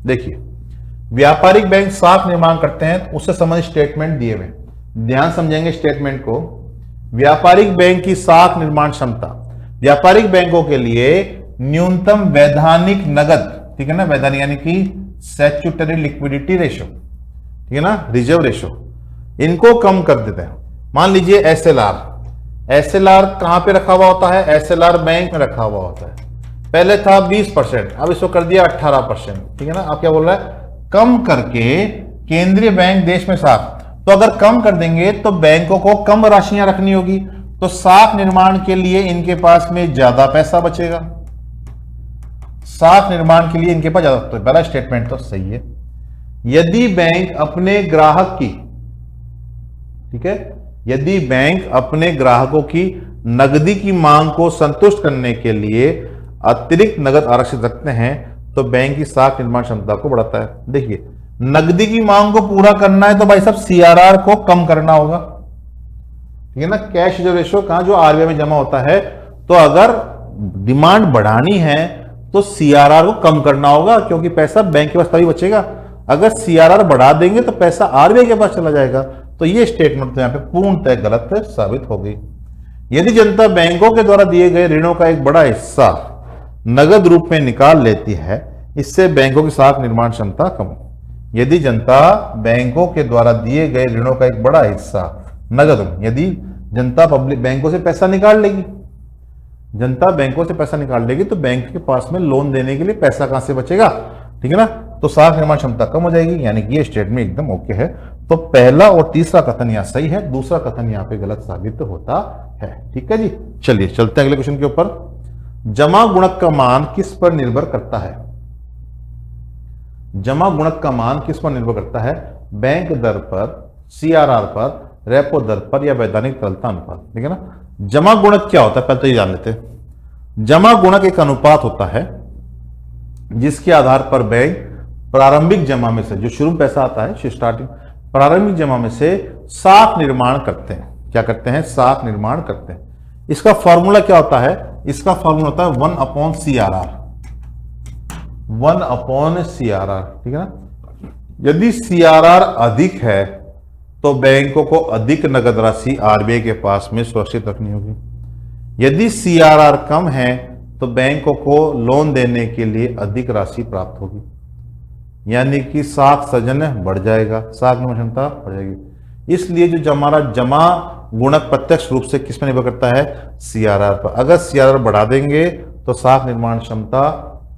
देखिए, व्यापारिक बैंक साख निर्माण करते हैं तो उससे संबंधित स्टेटमेंट दिए हुए, ध्यान समझेंगे स्टेटमेंट को। व्यापारिक बैंक की साख निर्माण क्षमता, व्यापारिक बैंकों के लिए न्यूनतम वैधानिक नगद, ठीक है ना, वैधानिक यानी कि स्टैट्यूटरी लिक्विडिटी रेशो, ठीक है ना, रिजर्व रेशो, इनको कम कर देते हैं। मान लीजिए एसएलआर कहां पे रखा हुआ होता है? एसएलआर बैंक में रखा हुआ होता है। पहले था 20%, अब इसको कर दिया 18%, ठीक है ना। अब क्या बोल रहा है? कम करके केंद्रीय बैंक देश में साख। तो अगर कम कर देंगे तो बैंकों को कम राशियां रखनी होगी, तो साख निर्माण के लिए इनके पास में ज्यादा पैसा बचेगा। साख निर्माण के लिए इनके पास ज्यादा, तो पहला स्टेटमेंट तो सही है। यदि बैंक अपने ग्राहक की, ठीक है, यदि बैंक अपने ग्राहकों की नकदी की मांग को संतुष्ट करने के लिए अतिरिक्त नगद आरक्षित रखते हैं तो बैंक की साख निर्माण क्षमता को बढ़ाता है। देखिए, नकदी की मांग को पूरा करना है तो भाई साहब सीआरआर को कम करना होगा, ठीक है ना। कैश रिजर्व रेशो कहां? जो आरबीआई में जमा होता है। तो अगर डिमांड बढ़ानी है तो सीआरआर को कम करना होगा, क्योंकि पैसा बैंक के पास तभी बचेगा। अगर सीआरआर बढ़ा देंगे तो पैसा आरबीआई के पास चला जाएगा। तो ये स्टेटमेंट तो यहां पे पूर्णतः गलत साबित हो गई। यदि जनता बैंकों के द्वारा दिए गए ऋणों का एक बड़ा हिस्सा नगद रूप में निकाल लेती है, इससे बैंकों की साख निर्माण क्षमता कम हो। यदि जनता बैंकों के द्वारा दिए गए ऋणों का एक बड़ा हिस्सा नगद, यदि जनता पब्लिक बैंकों से पैसा निकाल लेगी, जनता बैंकों से पैसा निकाल लेगी तो बैंक के पास में लोन देने के लिए पैसा कहां से बचेगा, ठीक है ना। तो साख निर्माण क्षमता कम हो जाएगी, यानी कि ये स्टेटमेंट एकदम ओके है। तो पहला और तीसरा कथन यहां सही है, दूसरा कथन यहां पे गलत साबित होता है। ठीक है जी, चलिए चलते हैं अगले क्वेश्चन के ऊपर। जमा गुणक का मान किस पर निर्भर करता है? जमा गुणक का मान किस पर निर्भर करता है? बैंक दर पर, सीआरआर पर, रेपो दर पर या वैधानिक तरलता अनुपात, ठीक है ना। जमा गुणक क्या होता है पहले तो ये जान लेते हैं। जमा गुणक एक अनुपात होता है जिसके आधार पर बैंक प्रारंभिक जमा में से, जो शुरू में पैसा आता है स्टार्टिंग, प्रारंभिक जमा में से साख निर्माण करते हैं। क्या करते हैं? साख निर्माण करते हैं। इसका फॉर्मूला क्या होता है? इसका फॉर्मूला होता है 1/CRR, 1/CRR, ठीक है ना। यदि सीआरआर अधिक है तो बैंकों को अधिक नगद राशि आरबीआई के पास में सुरक्षित रखनी होगी। यदि सीआरआर कम है तो बैंकों को लोन देने के लिए अधिक राशि प्राप्त होगी, यानी कि साख सृजन बढ़ जाएगा, साख निर्माण क्षमता बढ़ जाएगी। इसलिए जो हमारा जमा गुणक प्रत्यक्ष रूप से किस पर निर्भर करता है? सीआरआर पर। अगर सीआरआर बढ़ा देंगे तो साख निर्माण क्षमता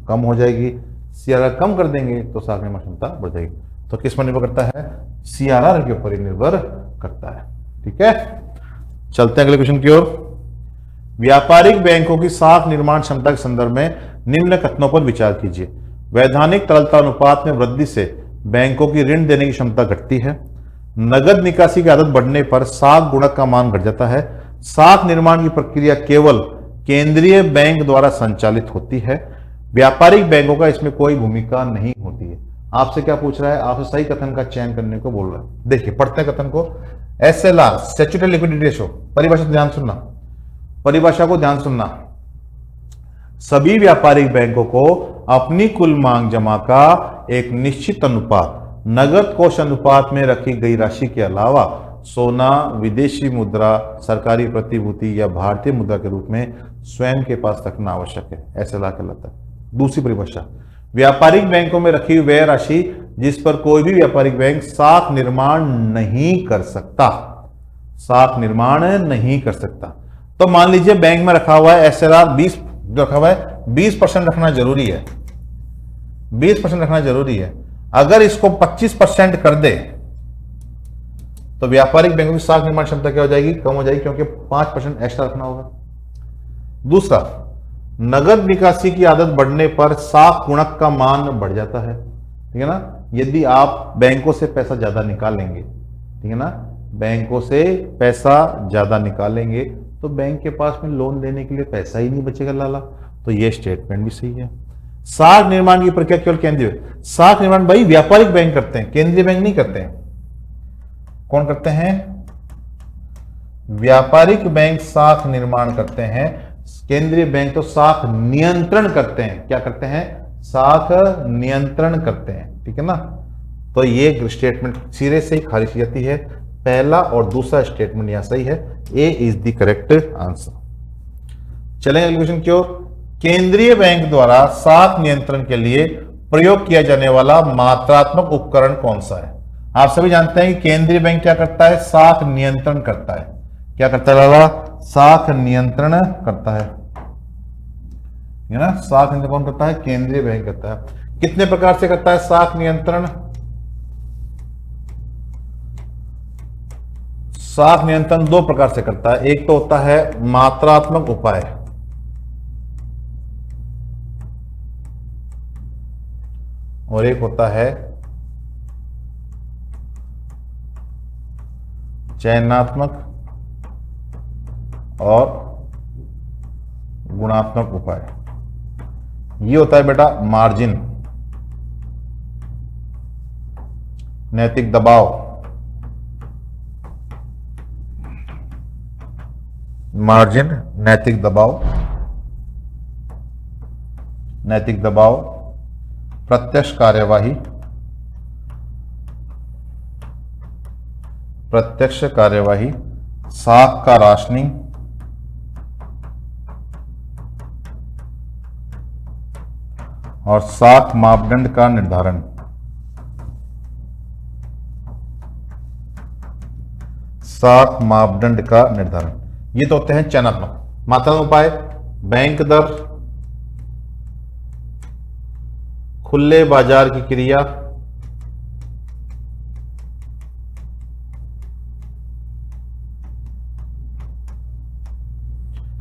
कम हो जाएगी, सीआरआर कम कर देंगे तो साख निर्माण क्षमता बढ़ जाएगी। तो किस पर निर्भर करता है? सीआरआर के ऊपर ही निर्भर करता है। ठीक है, चलते हैं अगले क्वेश्चन की ओर। व्यापारिक बैंकों की साख निर्माण क्षमता के संदर्भ में निम्न कथनों पर विचार कीजिए। वैधानिक तरलता अनुपात में वृद्धि से बैंकों की ऋण देने की क्षमता घटती है। नगद निकासी की आदत बढ़ने पर साख गुणक का मान घट जाता है। साख निर्माण की प्रक्रिया केवल केंद्रीय बैंक द्वारा संचालित होती है। व्यापारिक बैंकों का इसमें कोई भूमिका नहीं होती है। आपसे क्या पूछ रहा है? आपसे सही कथन का चयन करने को बोल रहा है। देखिए, पढ़ते हैं कथन को। एसएलआर, स्टैट्यूटरी लिक्विडिटी रेशो, परिभाषा ध्यान सुनना, परिभाषा को ध्यान सुनना। सभी व्यापारिक बैंकों को अपनी कुल मांग जमा का एक निश्चित अनुपात नगद कोष अनुपात में रखी गई राशि के अलावा सोना, विदेशी मुद्रा, सरकारी प्रतिभूति या भारतीय मुद्रा के रूप में स्वयं के पास रखना आवश्यक है। एसएलआर कहलाता है। दूसरी परिभाषा, व्यापारिक बैंकों में रखी हुई वह राशि जिस पर कोई भी व्यापारिक बैंक साख निर्माण नहीं कर सकता, साख निर्माण नहीं कर सकता। तो मान लीजिए बैंक में रखा हुआ है एसएलआर 20 रखा हुआ है, 20% रखना जरूरी है, 20% रखना जरूरी है। अगर इसको 25% कर दे तो व्यापारिक बैंकों की साख निर्माण क्षमता क्या हो जाएगी? कम हो जाएगी, क्योंकि 5% एक्स्ट्रा रखना होगा। दूसरा, नगद निकासी की आदत बढ़ने पर साख गुणक का मान बढ़ जाता है, ठीक है ना। यदि आप बैंकों से पैसा ज्यादा निकालेंगे, ठीक है ना, बैंकों से पैसा ज्यादा निकालेंगे तो बैंक के पास में लोन देने के लिए पैसा ही नहीं बचेगा लाला। तो ये स्टेटमेंट भी सही है। साख निर्माण की प्रक्रिया केवल केंद्रीय, साख निर्माण भाई व्यापारिक बैंक करते हैं, केंद्रीय बैंक नहीं करते हैं। कौन करते हैं? व्यापारिक बैंक साख निर्माण करते हैं, केंद्रीय बैंक तो साख नियंत्रण करते हैं। क्या करते हैं? साख नियंत्रण करते हैं, ठीक है ना। तो ये स्टेटमेंट सिरे से ही खारिज की जाती है। पहला और दूसरा स्टेटमेंट यहां सही है। ए इज द करेक्ट आंसर। चलेंगे अगले क्वेश्चन की ओर। केंद्रीय बैंक द्वारा साख नियंत्रण के लिए प्रयोग किया जाने वाला मात्रात्मक उपकरण कौन सा है? आप सभी जानते हैं कि केंद्रीय बैंक क्या करता है? साख नियंत्रण करता है। क्या करता है लाला? साख नियंत्रण करता है ना। साख नियंत्रण कौन करता है? केंद्रीय बैंक करता है। कितने प्रकार से करता है साख नियंत्रण? साख नियंत्रण दो प्रकार से करता है। एक तो होता है मात्रात्मक उपाय, और एक होता है चयनात्मक और गुणात्मक उपाय। ये होता है बेटा मार्जिन, नैतिक दबाव, मार्जिन, नैतिक दबाव, नैतिक दबाव, प्रत्यक्ष कार्यवाही, प्रत्यक्ष कार्यवाही, साख का राशनिंग, और साख मापदंड का निर्धारण। साख मापदंड का निर्धारण, ये तो होते हैं चयनात्मक। मात्रात्मक उपाय बैंक दर, खुले बाजार की क्रिया,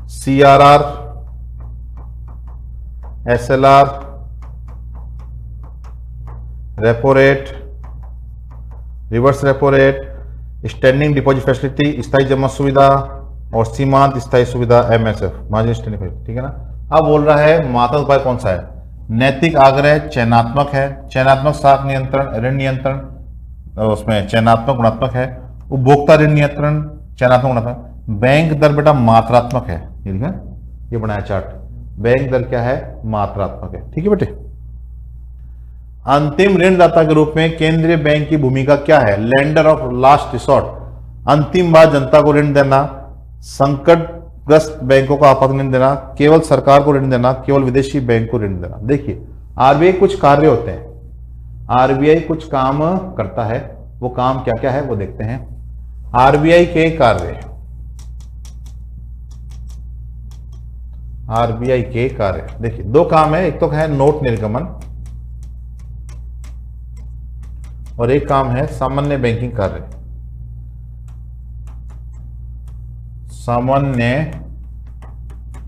CRR, SLR, repo rate, reverse repo rate, standing deposit facility, स्थायी जमा सुविधा, और सीमांत स्थायी सुविधा MSF, मार्जिन स्टैंडिंग फैसिलिटी, ठीक है ना। अब बोल रहा है मात्रात्मक उपाय कौन सा है? नैतिक आग्रह चयनात्मक है, चयनात्मक साख नियंत्रण, ऋण नियंत्रण उसमें चयनात्मक गुणात्मक है, उपभोक्ता ऋण नियंत्रण चयनात्मक गुणात्मक, बैंक दर बेटा मात्रात्मक है। ये बनाया चार्ट, बैंक दर क्या है? मात्रात्मक है, ठीक है बेटे। अंतिम ऋणदाता के रूप में केंद्रीय बैंक की भूमिका क्या है? लेंडर ऑफ लास्ट रिसोर्ट, अंतिम बार जनता को ऋण देना, संकटग्रस्त बैंकों को आपात ऋण देना, केवल सरकार को ऋण देना, केवल विदेशी बैंक को ऋण देना। देखिए आरबीआई कुछ कार्य होते हैं, आरबीआई कुछ काम करता है, वो काम क्या क्या है वो देखते हैं। आरबीआई के कार्य, आरबीआई के कार्य देखिए दो काम है, एक तो है नोट निर्गमन और एक काम है सामान्य बैंकिंग कार्य। सामान्य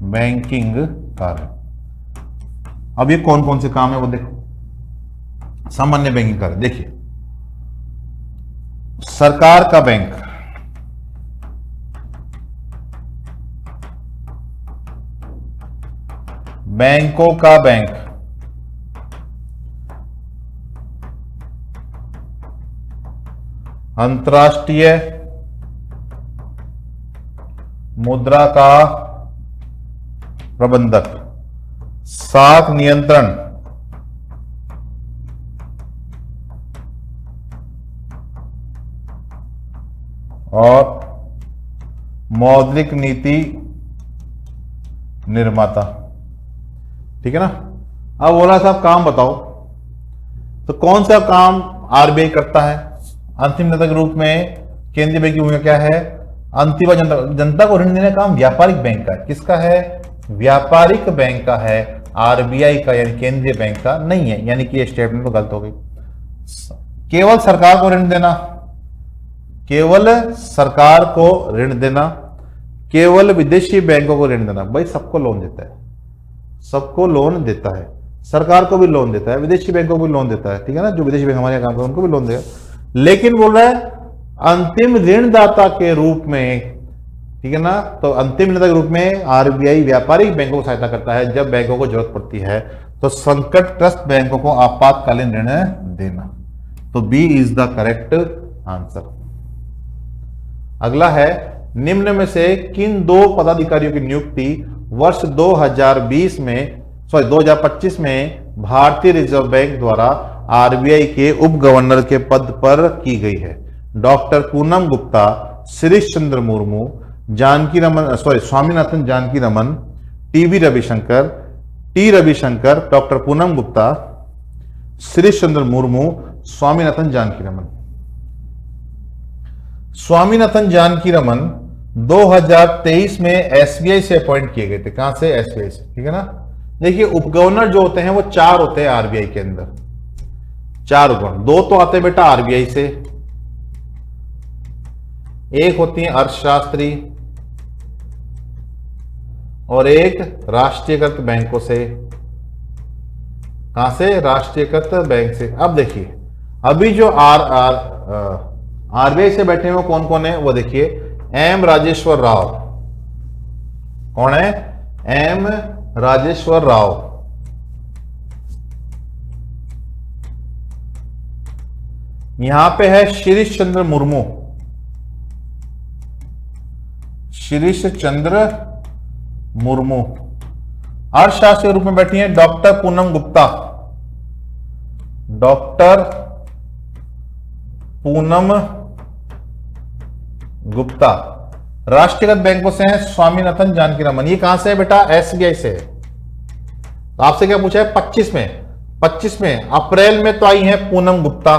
बैंकिंग कार्य, अब ये कौन कौन से काम है वो देखो। सामान्य बैंकिंग कार्य देखिए, सरकार का बैंक, बैंकों का बैंक, अंतर्राष्ट्रीय मुद्रा का प्रबंधक, साख नियंत्रण, और मौद्रिक नीति निर्माता, ठीक है ना। अब बोला साहब काम बताओ, तो कौन सा काम आरबीआई करता है? अंतिम नेता के रूप में केंद्रीय बैंक की भूमिका क्या है? अंतिम जनता को ऋण देने का काम व्यापारिक बैंक का है। किसका है? व्यापारिक बैंक का है, आरबीआई का यानी केंद्रीय बैंक का नहीं है, यानी कि ये स्टेटमेंट तो गलत हो गई। केवल सरकार को ऋण देना, केवल सरकार को ऋण देना, केवल विदेशी बैंकों को ऋण देना। भाई सबको लोन देता है, सबको लोन देता है, सरकार को भी लोन देता है, विदेशी बैंकों को भी लोन देता है, ठीक है ना, जो विदेशी बैंक हमारे यहाँ काम करते हैं उनको भी लोन देगा, लेकिन बोल रहा है अंतिम ऋणदाता के रूप में, ठीक है ना। तो अंतिम ऋणदाता के रूप में आरबीआई व्यापारिक बैंकों को सहायता करता है जब बैंकों को जरूरत पड़ती है, तो संकटग्रस्त बैंकों को आपातकालीन ऋण देना। तो B is the correct answer. अगला है, निम्न में से किन दो पदाधिकारियों की नियुक्ति वर्ष 2025 में भारतीय रिजर्व बैंक द्वारा आरबीआई के उप गवर्नर के पद पर की गई है? Doctor Poonam Gupta, Shirish Chandra Murmu, Swaminathan Janaki Raman, T Ravishankar, doctor Poonam Gupta, Shirish Chandra Murmu, Swaminathan Janaki Raman. Swaminathan Janaki Raman 2023 में एसबीआई से अपॉइंट किए गए थे। कहां से? एसबीआई से, ठीक है ना। देखिए उप गवर्नर जो होते हैं वो 4 होते हैं आरबीआई के अंदर, 4 उप गवर्नर। 2 तो आते हैं बेटा आरबीआई से, एक होती है अर्थशास्त्री और एक राष्ट्रीयकृत बैंकों से। कहां से? राष्ट्रीयकृत बैंक से। अब देखिए अभी जो आरबीआई से बैठे हुए कौन कौन है वो देखिए, एम राजेश्वर राव। कौन है? एम राजेश्वर राव। यहां पे है शिरीष चंद्र मुर्मू, शिरीष चंद्र मुर्मू। अर्थशास्त्री के रूप में बैठी हैं डॉक्टर पूनम गुप्ता, डॉक्टर पूनम गुप्ता। राष्ट्रीयकृत बैंकों से हैं स्वामीनाथन जानकी रमन। ये कहां से है बेटा? एसबीआई से है। तो आपसे क्या पूछा है? 25 में अप्रैल में तो आई है पूनम गुप्ता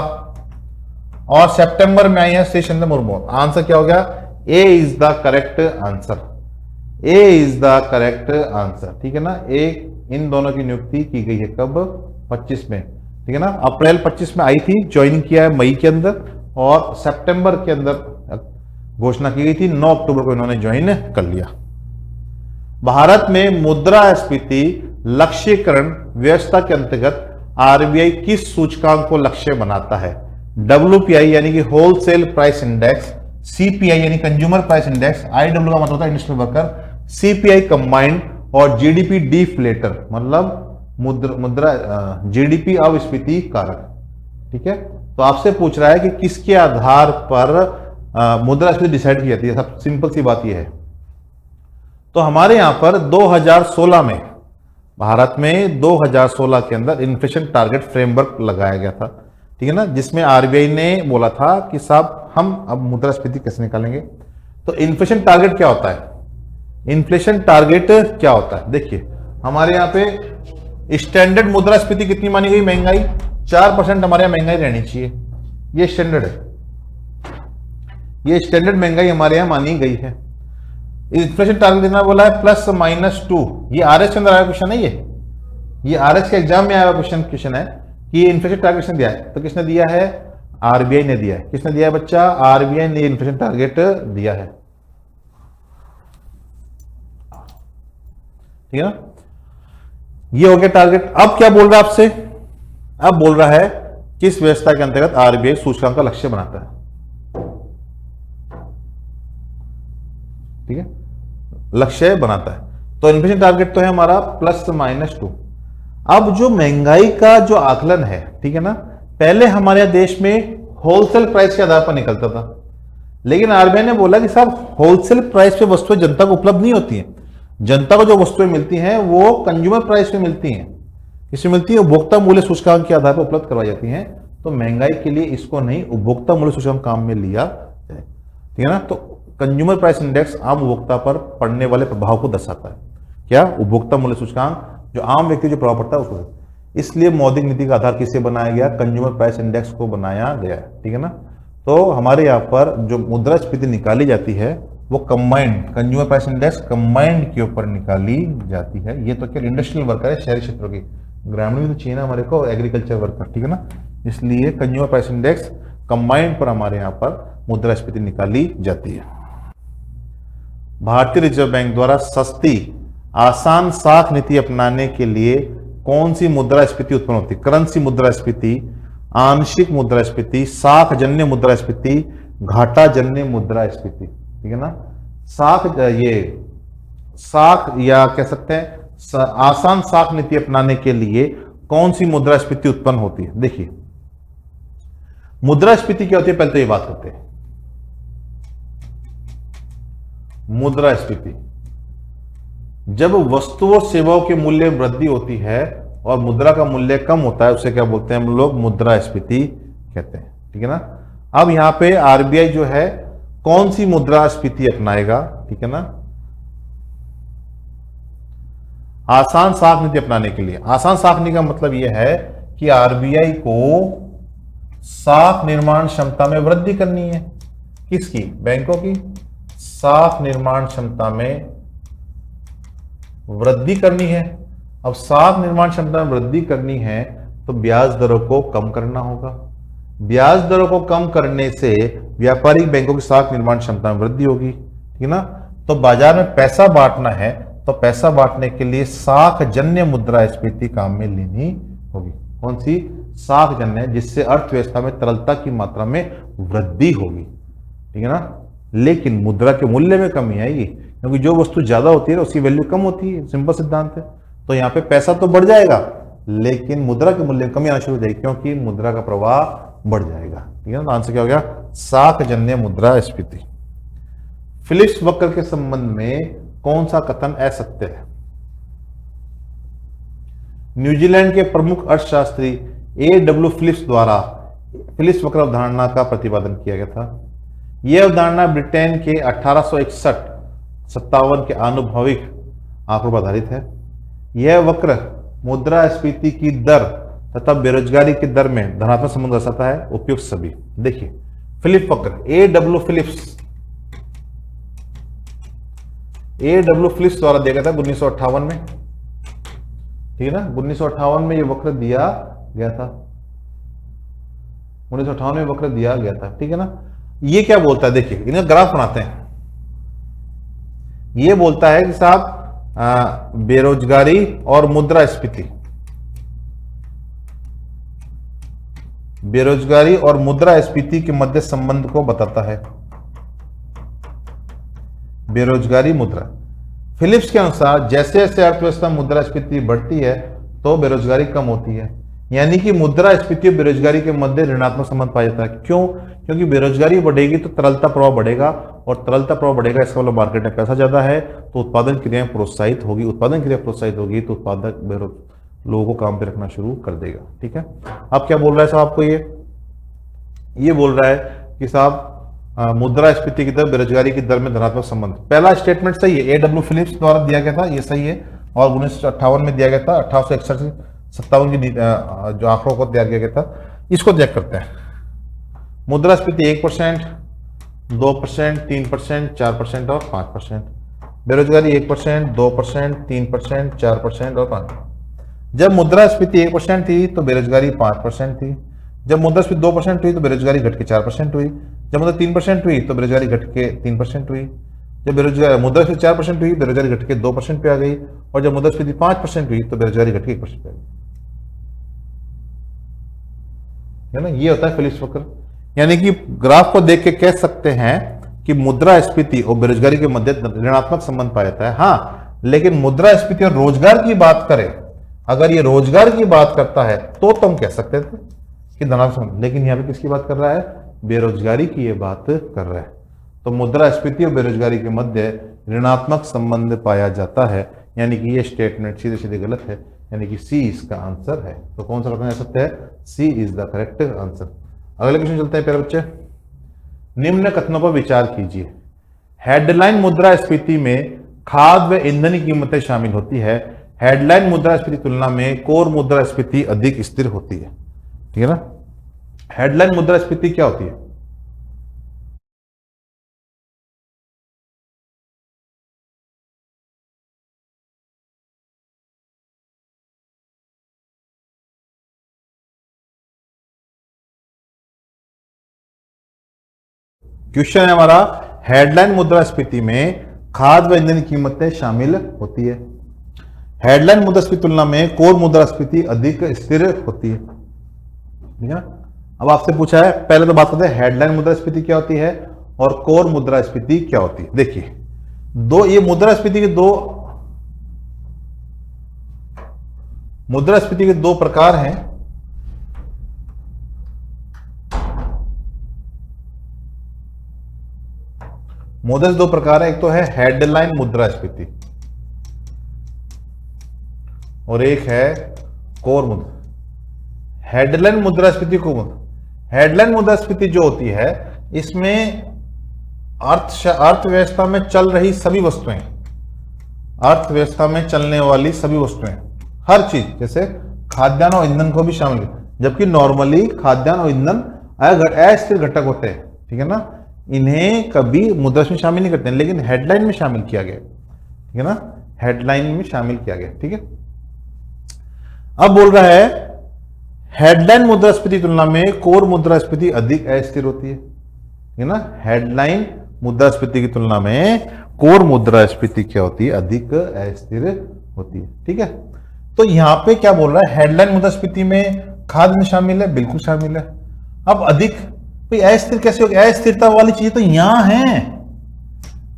और सितंबर में आई है श्री चंद्र मुर्मू। आंसर क्या हो गया? A is the correct answer. A is the correct answer, ठीक है ना। इन दोनों की नियुक्ति की गई है कब? 25 में, ठीक है ना। अप्रैल 25 में आई थी, ज्वाइनिंग किया है मई के अंदर, और सितंबर के अंदर घोषणा की गई थी। 9 अक्टूबर को इन्होंने ज्वाइन कर लिया। भारत में मुद्रास्फीति लक्ष्यीकरण व्यवस्था के अंतर्गत आरबीआई किस सूचकांक को लक्ष्य बनाता है? WPI यानी कि होलसेल प्राइस इंडेक्स, CPI यानी कंज्यूमर प्राइस इंडेक्स, IW का मतलब होता है इंडस्ट्रियल वर्कर, CPI कंबाइंड, और GDP डिफ्लेटर मतलब मुद्रा GDP अविस्फीति कारक, ठीक है। तो आपसे पूछ रहा है कि किसके आधार पर मुद्रास्फीति डिसाइड की जाती है। सब सिंपल सी बात यह है। तो हमारे यहां पर 2016 में, भारत में 2016 के अंदर इन्फ्लेशन टारगेट फ्रेमवर्क लगाया गया था, ठीक है ना, जिसमें आरबीआई ने बोला था कि साहब हम अब मुद्रास्फीति कैसे निकालेंगे। तो इन्फ्लेशन टारगेट क्या होता है? इन्फ्लेशन टारगेट क्या होता है? देखिए हमारे यहां पे स्टैंडर्ड मुद्रास्फीति कितनी मानी गई? महंगाई 4% हमारे यहां महंगाई रहनी चाहिए, ये स्टैंडर्ड है, ये स्टैंडर्ड महंगाई हमारे यहां मानी गई है। इन्फ्लेशन टारगेट कितना बोला है? +-2। ये आरएस के अंदर आया क्वेश्चन है, ये आरएस के एग्जाम में आया क्वेश्चन है कि इन्फ्लेशन टारगेट किसने दिया है। तो किसने दिया है? आरबीआई ने दिया है। किसने दिया है बच्चा? आरबीआई ने इन्फ्लेशन टारगेट दिया है, ठीक है ना। ये हो गया टारगेट। अब क्या बोल रहा है आपसे? अब बोल रहा है किस व्यवस्था के अंतर्गत आरबीआई सूचकांक का लक्ष्य बनाता है, ठीक है, लक्ष्य बनाता है। तो इन्फ्लेशन टारगेट तो है हमारा +-2। अब जो महंगाई का जो आकलन है, ठीक है ना, पहले हमारे देश में होलसेल प्राइस के आधार पर निकलता था, लेकिन आरबीआई ने बोला कि साहब होलसेल प्राइस पे वस्तुएं जनता को उपलब्ध नहीं होती हैं। जनता को जो वस्तुएं मिलती हैं वो कंज्यूमर प्राइस पे मिलती हैं। किसमें मिलती है? उपभोक्ता मूल्य सूचकांक के आधार पर उपलब्ध करवाई जाती हैं। तो महंगाई के लिए इसको नहीं उपभोक्ता मूल्य सूचकांक काम में लिया जाए, ठीक है ना। तो कंज्यूमर प्राइस इंडेक्स आम उपभोक्ता पर पड़ने वाले प्रभाव को दर्शाता है। क्या? उपभोक्ता मूल्य सूचकांक जो आम व्यक्ति जो प्रभाव पड़ता है उसको। इसलिए मौद्रिक नीति का आधार किससे बनाया गया? कंज्यूमर प्राइस इंडेक्स को बनाया गया, ठीक है ना। तो हमारे यहाँ पर जो मुद्रास्फीति निकाली जाती है वो combined consumer price index combined के ऊपर निकाली जाती है। ये तो क्या इंडस्ट्रियल वर्कर है, शहरी क्षेत्रों की, ग्रामीण में तो चाहिए ना हमारे को एग्रीकल्चर वर्कर, ठीक है ना। इसलिए कंज्यूमर प्राइस इंडेक्स कंबाइंड पर हमारे यहाँ पर मुद्रास्फीति निकाली जाती है। भारतीय रिजर्व बैंक द्वारा सस्ती आसान साख नीति अपनाने के लिए कौन सी मुद्रास्फीति उत्पन्न होती है? करेंसी मुद्रास्फीति, आंशिक मुद्रास्फीति, साख जन्य मुद्रास्फीति, घाटा जन्य मुद्रास्फीति। ठीक है ना। साख या कह सकते हैं आसान साख नीति अपनाने के लिए कौन सी मुद्रास्फीति उत्पन्न होती है? देखिए, मुद्रास्फीति क्या होती है, पहले तो ये बात करते हैं। मुद्रास्फीति जब वस्तुओं और सेवाओं के मूल्य में वृद्धि होती है और मुद्रा का मूल्य कम होता है, उसे क्या बोलते हैं हम लोग? मुद्रास्फीति कहते हैं। ठीक है ना। अब यहां पे आरबीआई जो है कौन सी मुद्रास्फीति अपनाएगा? ठीक है ना। आसान साख नीति अपनाने के लिए, आसान साख नीति का मतलब यह है कि आरबीआई को साख निर्माण क्षमता में वृद्धि करनी है। किसकी? बैंकों की साख निर्माण क्षमता में वृद्धि करनी है। अब साख निर्माण क्षमता में वृद्धि करनी है तो ब्याज दरों को कम करना होगा। ब्याज दरों को कम करने से व्यापारिक बैंकों की साख निर्माण क्षमता में वृद्धि होगी। ठीक है ना। तो बाजार में पैसा बांटना है तो पैसा बांटने के लिए साख जन्य मुद्रास्फीति काम में लेनी होगी। कौन सी? साख जन्य, जिससे अर्थव्यवस्था में तरलता की मात्रा में वृद्धि होगी। ठीक है ना। लेकिन मुद्रा के मूल्य में कमी आएगी, क्योंकि जो वस्तु ज्यादा होती है उसकी वैल्यू कम होती है। सिंपल सिद्धांत है। तो यहाँ पे पैसा तो बढ़ जाएगा लेकिन मुद्रा के मूल्य में कमी आना शुरू हो जाएगी, क्योंकि मुद्रा का प्रवाह बढ़ जाएगा। ठीक है ना। आंसर क्या हो गया? साख जन्य मुद्रास्फीति। फिलिप्स वक्र के संबंध में कौन सा कथन असत्य है? न्यूजीलैंड के प्रमुख अर्थशास्त्री A.W. फिलिप्स द्वारा फिलिप्स वक्र अवधारणा का प्रतिपादन किया गया था। यह अवधारणा ब्रिटेन के 1861-57 के आनुभविक आंकड़ों पर आधारित है। यह वक्र मुद्रास्फीति की दर तथा बेरोजगारी की दर में धनात्मक संबंध दर्शाता है। उपयुक्त सभी। देखिए, फिलिप वक्र A.W. फिलिप्स द्वारा दिया गया था 1958 में। ठीक है ना। 1958 में यह वक्र दिया गया था। 1958 में वक्र दिया गया था। ठीक है ना। ये क्या बोलता है? देखिए, इनका ग्राफ बनाते हैं। ये बोलता है कि साहब बेरोजगारी और मुद्रास्फीति, बेरोजगारी और मुद्रास्फीति के मध्य संबंध को बताता है। बेरोजगारी मुद्रा। फिलिप्स के अनुसार जैसे जैसे अर्थव्यवस्था मुद्रास्फीति बढ़ती है तो बेरोजगारी कम होती है। यानी कि मुद्रास्फीति और बेरोजगारी के मध्य ऋणात्मक संबंध पाया जाता है। क्यों? क्योंकि बेरोजगारी बढ़ेगी तो तरलता प्रभाव बढ़ेगा, और तरलता प्रभाव बढ़ेगा इसका मतलब मार्केट में पैसा ज्यादा है तो उत्पादन क्रियाएं प्रोत्साहित होगी। उत्पादन क्रिया प्रोत्साहित होगी तो उत्पादक लोगों को काम पे रखना शुरू कर देगा। ठीक है। अब क्या बोल रहा है साहब आपको? ये बोल रहा है कि साहब मुद्रास्फीति की दर बेरोजगारी की दर में धनात्मक संबंध। पहला स्टेटमेंट सही है, A.W. फिलिप्स द्वारा दिया गया था, ये सही है। और 1958 में दिया गया था। 1861 से 57 की जो आंकड़ों को तैयार किया गया था, इसको चेक करते हैं। मुद्रास्फीति 1%, 2%, 3%, 4% और 5%। बेरोजगारी 1%, 2%, 3%, 4% और 5%। जब मुद्रास्फीति 1% थी तो बेरोजगारी 5% थी। जब मुद्रास्फीति 2% हुई तो बेरोजगारी घट के 4% हुई। जब मुद्रा 3% हुई तो बेरोजगारी घट के 3% हुई। जब बेरोजगारी मुद्रास्फीति 4% हुई, बेरोजगारी घट के 2% पे आ गई। और जब मुद्रास्फीति 5% हुई तो बेरोजगारी घट के 1% पे आ गई। है ना। ये होता है फिलिप्स वक्र। यानी कि ग्राफ को देख के कह सकते हैं कि मुद्रास्फीति और बेरोजगारी के मध्य ऋणात्मक संबंध पाया जाता है। हाँ, लेकिन मुद्रास्फीति और रोजगार की बात करें, अगर ये रोजगार की बात करता है तो तुम कह सकते थे कि धनात्मक संबंध। लेकिन यहां पे किसकी बात कर रहा है? बेरोजगारी की ये बात कर रहा है। तो मुद्रास्फीति और बेरोजगारी के मध्य ऋणात्मक संबंध पाया जाता है। यानी कि ये स्टेटमेंट सीधे सीधे गलत है। यानी कि सी इसका आंसर है। तो कौन सा कथन सकता है? सी इज द करेक्ट आंसर। अगले क्वेश्चन चलते हैं प्यारे बच्चे। निम्न कथनों पर विचार कीजिए। हेडलाइन मुद्रास्फीति में खाद्य व ईंधन की कीमतें शामिल होती है। हेडलाइन मुद्रास्फीति तुलना में कोर मुद्रास्फीति अधिक स्थिर होती है। ठीक है ना। हेडलाइन मुद्रास्फीति क्या होती है? क्वेश्चन है हमारा, हेडलाइन मुद्रास्फीति में खाद्य व ईंधन की कीमतें शामिल होती है। हेडलाइन मुद्रास्फीति की तुलना में कोर मुद्रास्फीति अधिक स्थिर होती है। ठीक है ना। अब आपसे पूछा है, पहले तो बात करते हैं हेडलाइन मुद्रास्फीति क्या होती है और कोर मुद्रास्फीति क्या होती है। देखिए ये मुद्रास्फीति के दो प्रकार हैं। मुद्रा दो प्रकार है, एक तो है हेडलाइन मुद्रास्फीति और एक है कोर मुद्रा। हेडलाइन मुद्रास्फीति हेडलाइन मुद्रास्फीति जो होती है, इसमें अर्थव्यवस्था में चल रही सभी वस्तुएं, अर्थव्यवस्था में चलने वाली सभी वस्तुएं, हर चीज, जैसे खाद्यान्न और ईंधन को भी शामिल है, जबकि नॉर्मली खाद्यान्न और ईंधन अस्थिर घटक होते हैं। ठीक है ना, इन्हें कभी मुद्रास्फीति में शामिल नहीं करते हैं, लेकिन हेडलाइन में शामिल किया गया। ठीक है ना, हेडलाइन में शामिल किया गया। ठीक है, अब बोल रहा है हेडलाइन मुद्रास्फीति की तुलना में कोर मुद्रास्फीति अधिक अस्थिर होती है। ठीक है ना, हेडलाइन मुद्रास्फीति की तुलना में कोर मुद्रास्फीति क्या होती है, अधिक अस्थिर होती है। ठीक है, तो यहां पे क्या बोल रहा है, हेडलाइन मुद्रास्फीति में खाद्य शामिल है, बिल्कुल शामिल है। अब अधिक भाई अस्थिर कैसे होगी, अस्थिरता वाली चीजें तो यहां है।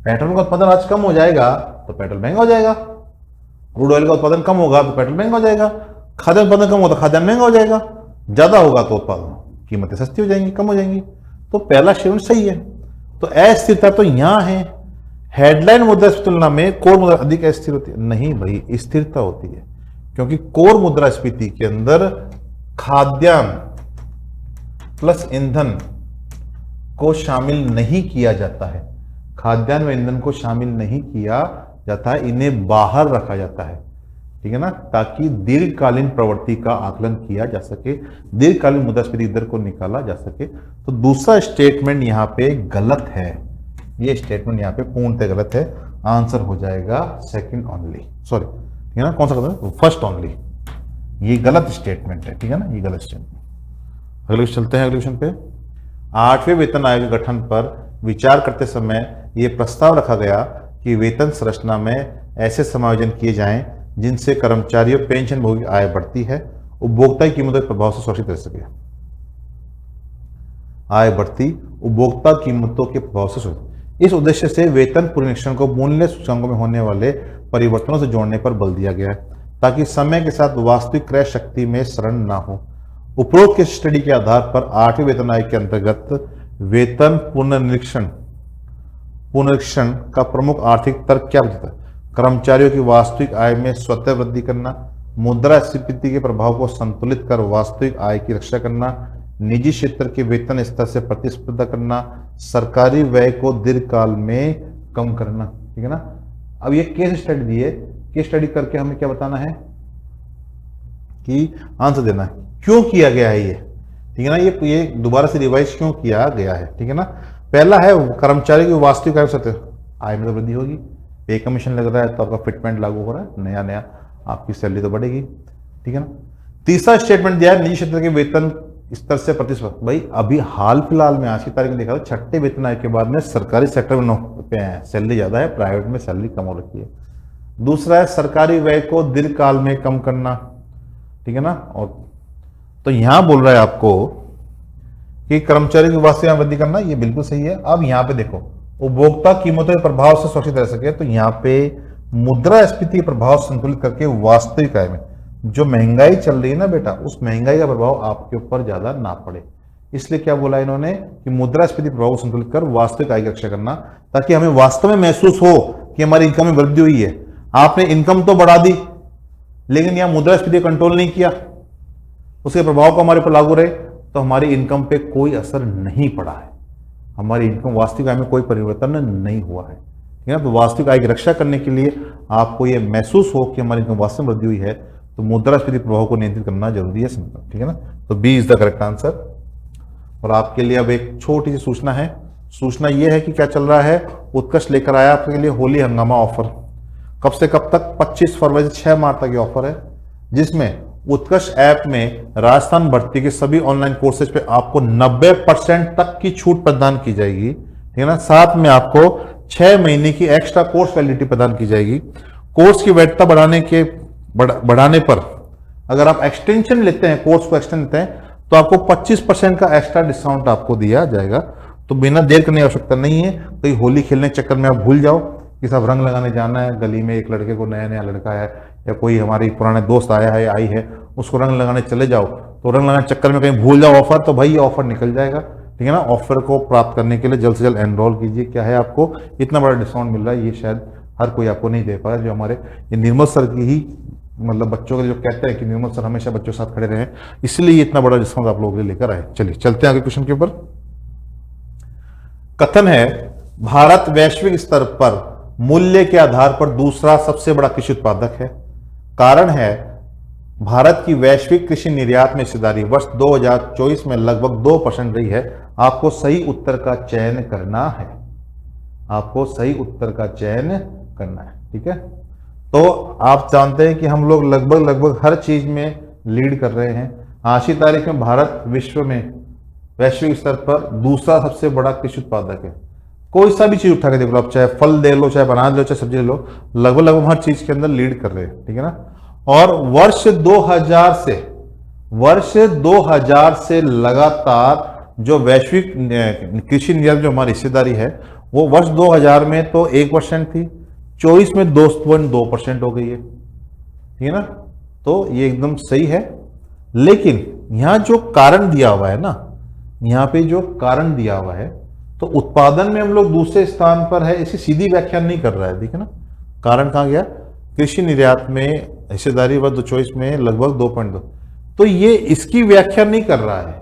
पेट्रोल का उत्पादन आज कम हो जाएगा तो पेट्रोल महंगा हो जाएगा, क्रूड ऑयल का उत्पादन कम होगा तो पेट्रोल महंगा हो जाएगा, खाद्यान्न उत्पादन कम होगा तो खाद्यान्न महंगा हो जाएगा, ज्यादा होगा तो उत्पादन कीमतें सस्ती हो जाएंगी, कम हो जाएंगी। तो पहला स्टेटमेंट सही है। तो अस्थिरता तो यहां है। हेडलाइन मुद्रास्फीति तुलना में कोर मुद्रा अधिक अस्थिर होती है, नहीं भाई, स्थिरता होती है, क्योंकि कोर मुद्रास्फीति के अंदर खाद्यान्न प्लस ईंधन को शामिल नहीं किया जाता है, खाद्यान्न व ईंधन को शामिल नहीं किया जाता है, इन्हें बाहर रखा जाता है। ठीक है ना, ताकि दीर्घकालीन प्रवृत्ति का आकलन किया जा सके, दीर्घकालीन मुद्रास्फीति दर को निकाला जा सके। तो दूसरा स्टेटमेंट यहां पे गलत है, ये स्टेटमेंट यहां पे पूर्णतः गलत है। आंसर हो जाएगा सेकंड ओनली, सॉरी, ठीक है ना, कौन सा गलत, फर्स्ट ओनली, ये गलत स्टेटमेंट है। ठीक है ना, ये गलत स्टेटमेंट। अगले चलते हैं, अगले क्वेश्चन पे। 8वें वेतन आयोग के गठन पर विचार करते समय यह प्रस्ताव रखा गया कि वेतन संरचना में ऐसे समायोजन किए जाएं जिनसे कर्मचारियों पेंशन भोगी आय बढ़ती है, उपभोक्ता की कीमतों के प्रभाव से सुरक्षित रह सके। आय बढ़ती, उपभोक्ता कीमतों के प्रभाव से सुरक्षित। इस उद्देश्य से वेतन पुनरीक्षण को मूल्य सूचकांकों में होने वाले परिवर्तनों से जोड़ने पर बल दिया गया है, ताकि समय के साथ वास्तविक क्रय शक्ति में शरण न हो। उपरोक्त के स्टडी के आधार पर 8वें वेतन आयोग के अंतर्गत वेतन पुनरीक्षण का प्रमुख आर्थिक तर्क क्या होता है? कर्मचारियों की वास्तविक आय में स्वतः वृद्धि करना, मुद्रास्फीति के प्रभाव को संतुलित कर वास्तविक आय की रक्षा करना, निजी क्षेत्र के वेतन स्तर से प्रतिस्पर्धा करना, सरकारी व्यय को दीर्घकाल में कम करना। ठीक है ना, अब ये केस स्टडी दी है, केस स्टडी करके हमें क्या बताना है कि आंसर देना है, क्यों किया गया है ये। ठीक है ना, ये दोबारा से रिवाइज क्यों किया गया है। ठीक है ना, पहला है कर्मचारी की वास्तविक आय में तो वृद्धि होगी, पे कमीशन लग रहा है तो आपका फिटमेंट लागू हो रहा है, नया नया आपकी सैलरी तो बढ़ेगी। ठीक है ना, तीसरा स्टेटमेंट दिया है निजी क्षेत्र के वेतन स्तर से प्रतिस्पर्धा। भाई अभी हाल फिलहाल में आज की तारीख में देखा था, 6ठे वेतन आयोग के बाद में सरकारी सेक्टर में सैलरी ज्यादा है, प्राइवेट में सैलरी कम हो रखी है। दूसरा है सरकारी व्यय को दीर्घकाल में कम करना। ठीक है ना, और तो यहां बोल रहा है आपको कि कर्मचारी की वास्तविक आय वृद्धि करना, ये बिल्कुल सही है। अब यहां पे देखो, उपभोक्ता कीमतों के प्रभाव से सुरक्षित रह सके, तो यहाँ पे मुद्रास्फीति के प्रभाव संतुलित करके वास्तविक आय में जो महंगाई चल रही है ना बेटा, उस महंगाई का प्रभाव आपके ऊपर ज्यादा ना पड़े, इसलिए क्या बोला इन्होंने कि मुद्रास्फीति प्रभाव को संतुलित कर वास्तविक आय की रक्षा करना, ताकि हमें वास्तव में महसूस हो कि हमारी इनकम में वृद्धि हुई है। आपने इनकम तो बढ़ा दी, लेकिन यहां मुद्रास्फीति कंट्रोल नहीं किया, उसके प्रभाव को हमारे पर लागू रहे, तो हमारी इनकम पे कोई असर नहीं पड़ा है, हमारी इनकम वास्तविक आय में कोई परिवर्तन नहीं हुआ है। ठीक है ना, तो वास्तविक आय की रक्षा करने के लिए आपको यह महसूस हो कि हमारी इनकम वास्तव में वृद्धि हुई है, तो मुद्रास्फीति प्रभाव को नियंत्रित करना जरूरी है। ठीक है ना, तो B is the correct answer. और आपके लिए अब एक छोटी सी सूचना है, सूचना यह है कि क्या चल रहा है, उत्कर्ष लेकर आया आपके लिए होली हंगामा ऑफर। कब से कब तक? 25 फरवरी से 6 मार्च तक ये ऑफर है, जिसमें उत्कर्ष ऐप में राजस्थान भर्ती के सभी ऑनलाइन कोर्सेज पे आपको 90% तक की छूट प्रदान की जाएगी। ठीक है ना, साथ में आपको 6 महीने की एक्स्ट्रा कोर्स वैलिडिटी प्रदान की जाएगी। कोर्स की वैधता बढ़ाने के बढ़ाने पर अगर आप एक्सटेंशन लेते हैं, कोर्स को एक्सटेंड लेते हैं, तो आपको 25% का एक्स्ट्रा डिस्काउंट आपको दिया जाएगा। तो बिना देर करने की आवश्यकता नहीं है। कहीं होली खेलने के चक्कर में आप भूल जाओ कि सब रंग लगाने जाना है, गली में एक लड़के को नया नया लड़का है या कोई हमारी पुराने दोस्त आया है आई है, उसको रंग लगाने चले जाओ, तो रंग लगाने के चक्कर में कहीं भूल जाओ ऑफर, तो भाई ये ऑफर निकल जाएगा। ठीक है ना। ऑफर को प्राप्त करने के लिए जल्द से जल्द एनरोल कीजिए। क्या है, आपको इतना बड़ा डिस्काउंट मिल रहा है, ये शायद हर कोई आपको नहीं दे पा रहा। जो हमारे ये निर्मल सर की ही मतलब बच्चों के जो कहते हैं कि निर्मल सर हमेशा बच्चों के साथ खड़े रहे, इसलिए ये इतना बड़ा डिस्काउंट आप लोगों के लिए लेकर आए। चलिए चलते हैं आगे क्वेश्चन के ऊपर। कथन है भारत वैश्विक स्तर पर मूल्य के आधार पर दूसरा सबसे बड़ा कृषि उत्पादक है। कारण है भारत की वैश्विक कृषि निर्यात में हिस्सेदारी वर्ष 2024 में लगभग 2% रही है। आपको सही उत्तर का चयन करना है। आपको सही उत्तर का चयन करना है। ठीक है। तो आप जानते हैं कि हम लोग लगभग हर चीज में लीड कर रहे हैं। आज की तारीख में भारत विश्व में वैश्विक स्तर पर दूसरा सबसे बड़ा कृषि उत्पादक है। कोई सा भी चीज उठा के देख लो आप, चाहे फल ले लो, चाहे अनाज ले लो, चाहे सब्जी ले लो, लगभग हर चीज के अंदर लीड कर रहे हैं। ठीक है ना। और वर्ष 2000 से लगातार जो वैश्विक कृषि निर्यात जो हमारी हिस्सेदारी है वो वर्ष 2000 में तो 1% थी, 24 में 2.2% हो गई है। ठीक है ना। तो ये एकदम सही है। लेकिन यहां जो कारण दिया हुआ है ना, यहां पे जो कारण दिया हुआ है, तो उत्पादन में हम लोग दूसरे स्थान पर है, इसी सीधी व्याख्या नहीं कर रहा है। ठीक है ना। कारण कहां गया, कृषि निर्यात में हिस्सेदारी वर्ष 2024 में लगभग 2.2, तो ये इसकी व्याख्या नहीं कर रहा है।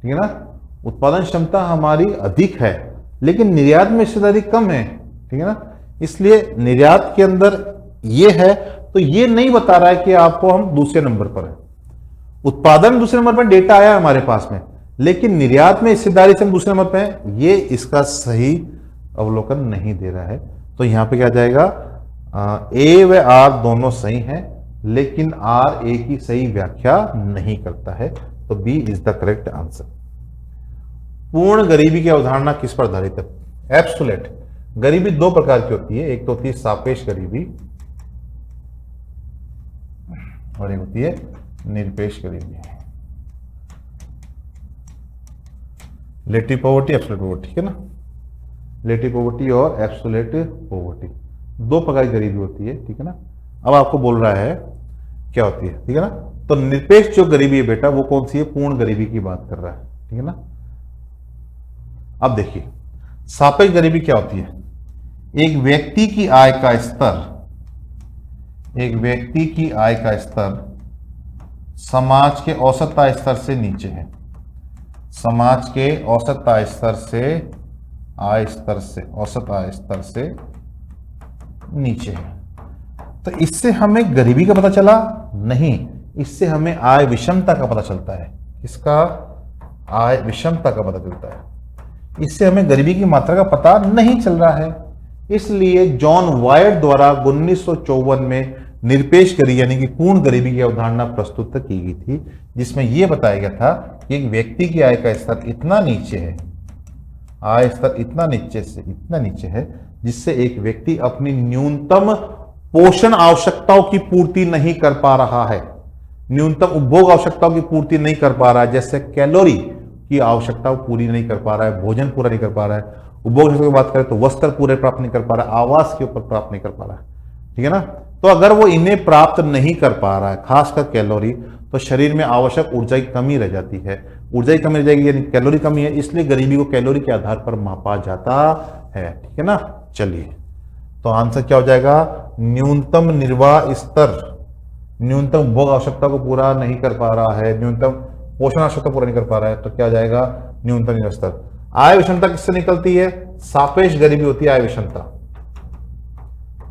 ठीक है ना। उत्पादन क्षमता हमारी अधिक है लेकिन निर्यात में हिस्सेदारी कम है। ठीक है ना। इसलिए निर्यात के अंदर ये है, तो ये नहीं बता रहा है कि आपको हम दूसरे नंबर पर है। उत्पादन दूसरे नंबर पर डेटा आया हमारे पास में, लेकिन निर्यात में हिस्सेदारी से हम दूसरे नंबर पर हैं, ये इसका सही अवलोकन नहीं दे रहा है। तो यहां पे क्या जाएगा, ए व आर दोनों सही हैं, लेकिन आर ए की सही व्याख्या नहीं करता है। तो B is the correct answer. पूर्ण गरीबी की अवधारणा किस पर आधारित है? एब्सोल्यूट गरीबी दो प्रकार की होती है, एक तो होती है सापेक्ष गरीबी और एक होती है निरपेक्ष गरीबी। Relative poverty, absolute poverty. ठीक है ना। रिलेटिव पॉवर्टी और एब्सोल्यूट पॉवर्टी दो प्रकार की गरीबी होती है। ठीक है ना। अब आपको बोल रहा है क्या होती है। ठीक है ना। तो निरपेक्ष जो गरीबी है बेटा वो कौन सी है? पूर्ण गरीबी की बात कर रहा है। ठीक है ना। अब देखिए सापेक्ष गरीबी क्या होती है? एक व्यक्ति की आय का स्तर समाज के औसत आय स्तर से नीचे है। समाज के औसत आय स्तर से नीचे है। तो इससे हमें गरीबी का पता चला नहीं, इससे हमें आय विषमता का पता चलता है। किसका? आय विषमता का पता चलता है। इससे हमें गरीबी की मात्रा का पता नहीं चल रहा है। इसलिए जॉन वायट द्वारा 1954 में निरपेक्ष गरीबी यानी कि पूर्ण गरीबी की अवधारणा प्रस्तुत की गई थी, जिसमें यह बताया गया था कि एक व्यक्ति की आय का स्तर इतना नीचे है, आय स्तर इतना नीचे है जिससे एक व्यक्ति अपनी न्यूनतम पोषण आवश्यकताओं की पूर्ति नहीं कर पा रहा है, न्यूनतम उपभोग आवश्यकताओं की पूर्ति नहीं कर पा रहा है। जैसे कैलोरी की आवश्यकता पूरी नहीं कर पा रहा है, भोजन पूरा नहीं कर पा रहा है, उपभोग की बात करें तो वस्त्र पूरे प्राप्त नहीं कर पा रहा है, आवास के ऊपर प्राप्त नहीं कर पा रहा है। ठीक है ना। तो अगर वो इन्हें प्राप्त नहीं कर पा रहा है, खासकर कैलोरी, तो शरीर में आवश्यक ऊर्जा की कमी रह जाती है। ऊर्जा की कमी रह जाएगी यानी कैलोरी कमी है, इसलिए गरीबी को कैलोरी के आधार पर मापा जाता है। ठीक है ना। चलिए तो आंसर क्या हो जाएगा? न्यूनतम निर्वाह स्तर, न्यूनतम उपभोग आवश्यकता को पूरा नहीं कर पा रहा है, न्यूनतम पोषण आवश्यकता पूरा नहीं कर पा रहा है, तो क्या हो जाएगा? न्यूनतम निर्वाह स्तर। आय विषमता किससे निकलती है? सापेक्ष गरीबी होती है आय विषमता,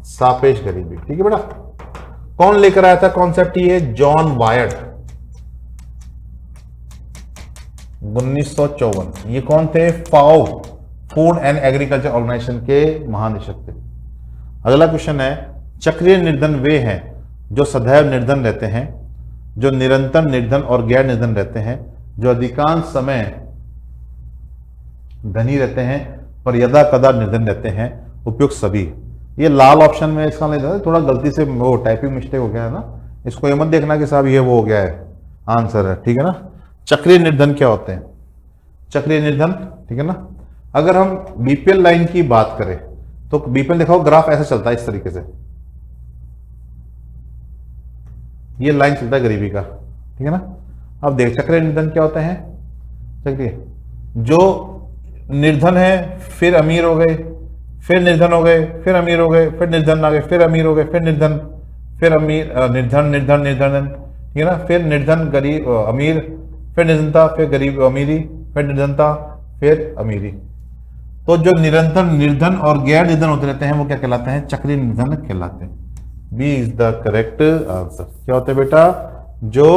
सापेक्ष गरीबी। ठीक है बेटा। कौन लेकर आया था कॉन्सेप्ट? ये जॉन वायट 1954। ये कौन थे? फाओ, फूड एंड एग्रीकल्चर ऑर्गेनाइजेशन के महानिदेशक थे। अगला क्वेश्चन है, चक्रीय निर्धन वे हैं जो सदैव निर्धन रहते हैं, जो निरंतर निर्धन और गैर निर्धन रहते हैं, जो अधिकांश समय धनी रहते हैं पर यदा कदा निर्धन रहते हैं। उपयुक्त सभी। ये लाल ऑप्शन में इसका नहीं था, थोड़ा गलती से वो टाइपिंग मिस्टेक हो गया है ना, इसको ये मत देखना कि साहब ये वो हो गया है, आंसर है, ठीक है ना। चक्रीय निर्धन क्या होते हैं? चक्रीय निर्धन, ठीक है ना। अगर हम बीपीएल लाइन की बात करें तो बीपीएल देखो ग्राफ ऐसा चलता है इस तरीके से, ये लाइन चलता है गरीबी का, ठीक है ना। अब देख चक्रीय निर्धन क्या होते हैं? चक्रीय, जो निर्धन है फिर अमीर हो गए, फिर निर्धन हो गए, फिर अमीर हो गए, फिर निर्धन आ गए, फिर अमीर हो गए, फिर निर्धन, फिर अमीर, निर्धन निर्धन निर्धन, ठीक है ना। फिर निर्धन गरीब अमीर, फिर निर्धनता, फिर गरीब अमीरी, फिर निर्धनता, फिर अमीरी। तो जो निरंतर निर्धन और गैर निर्धन होते रहते हैं वो क्या कहलाते हैं? चक्रीय निर्धन कहलाते हैं। B is the correct answer. क्या होते हैं बेटा? जो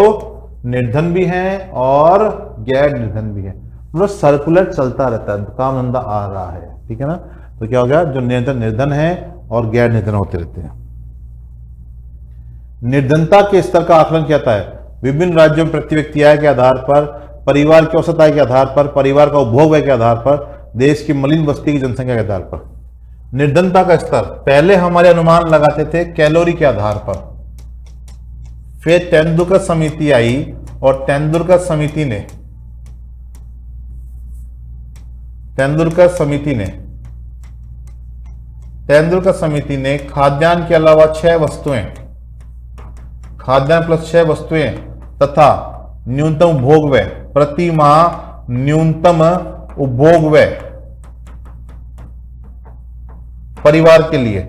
निर्धन भी हैं और गैर निर्धन भी है, मतलब सर्कुलर चलता रहता है, काम धंधा आ रहा है, ठीक है ना। तो क्या हो गया? जो निर्धन निर्धन है और गैर निर्धन होते रहते हैं। निर्धनता के स्तर का आकलन क्या होता है? विभिन्न राज्यों में प्रति व्यक्ति आय के आधार पर, परिवार की औसत आय के आधार पर, परिवार का उपभोग व्यय के आधार पर, देश की मलिन बस्ती की जनसंख्या के आधार पर। निर्धनता का स्तर पहले हमारे अनुमान लगाते थे कैलोरी के आधार पर, फिर तेंदुलकर समिति आई और तेंदुलकर समिति ने खाद्यान्न के अलावा 6 वस्तुएं, खाद्यान्न प्लस 6 वस्तुएं तथा न्यूनतम उपभोग व्यय, प्रति माह न्यूनतम उपभोग व्यय परिवार के लिए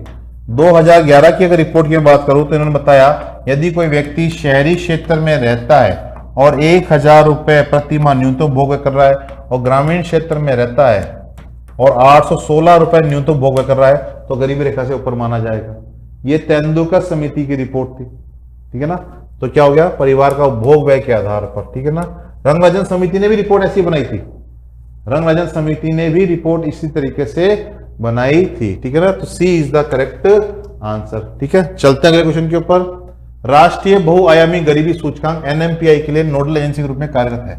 2011 की अगर रिपोर्ट की बात करूं तो इन्होंने बताया यदि कोई व्यक्ति शहरी क्षेत्र में रहता है और 1000 रुपए प्रति माह न्यूनतम उपभोग व्यय कर रहा है और ग्रामीण क्षेत्र में रहता है और 816 रुपए न्यूनतम उपभोग व्यय कर रहा है तो गरीबी रेखा से ऊपर माना जाएगा। ये तेंदुलकर समिति की रिपोर्ट थी, ठीक है ना। तो क्या हो गया? परिवार का उपभोग व्यय के आधार पर, ठीक है ना। रंगराजन समिति ने भी रिपोर्ट ऐसी बनाई थी, रंगराजन समिति ने भी रिपोर्ट इसी तरीके से बनाई थी, ठीक है ना। तो सी इज द करेक्ट आंसर, ठीक है। चलते हैं अगले क्वेश्चन के ऊपर। राष्ट्रीय बहुआयामी गरीबी सूचकांक एनएमपीआई के लिए नोडल एजेंसी के रूप में कार्यरत है।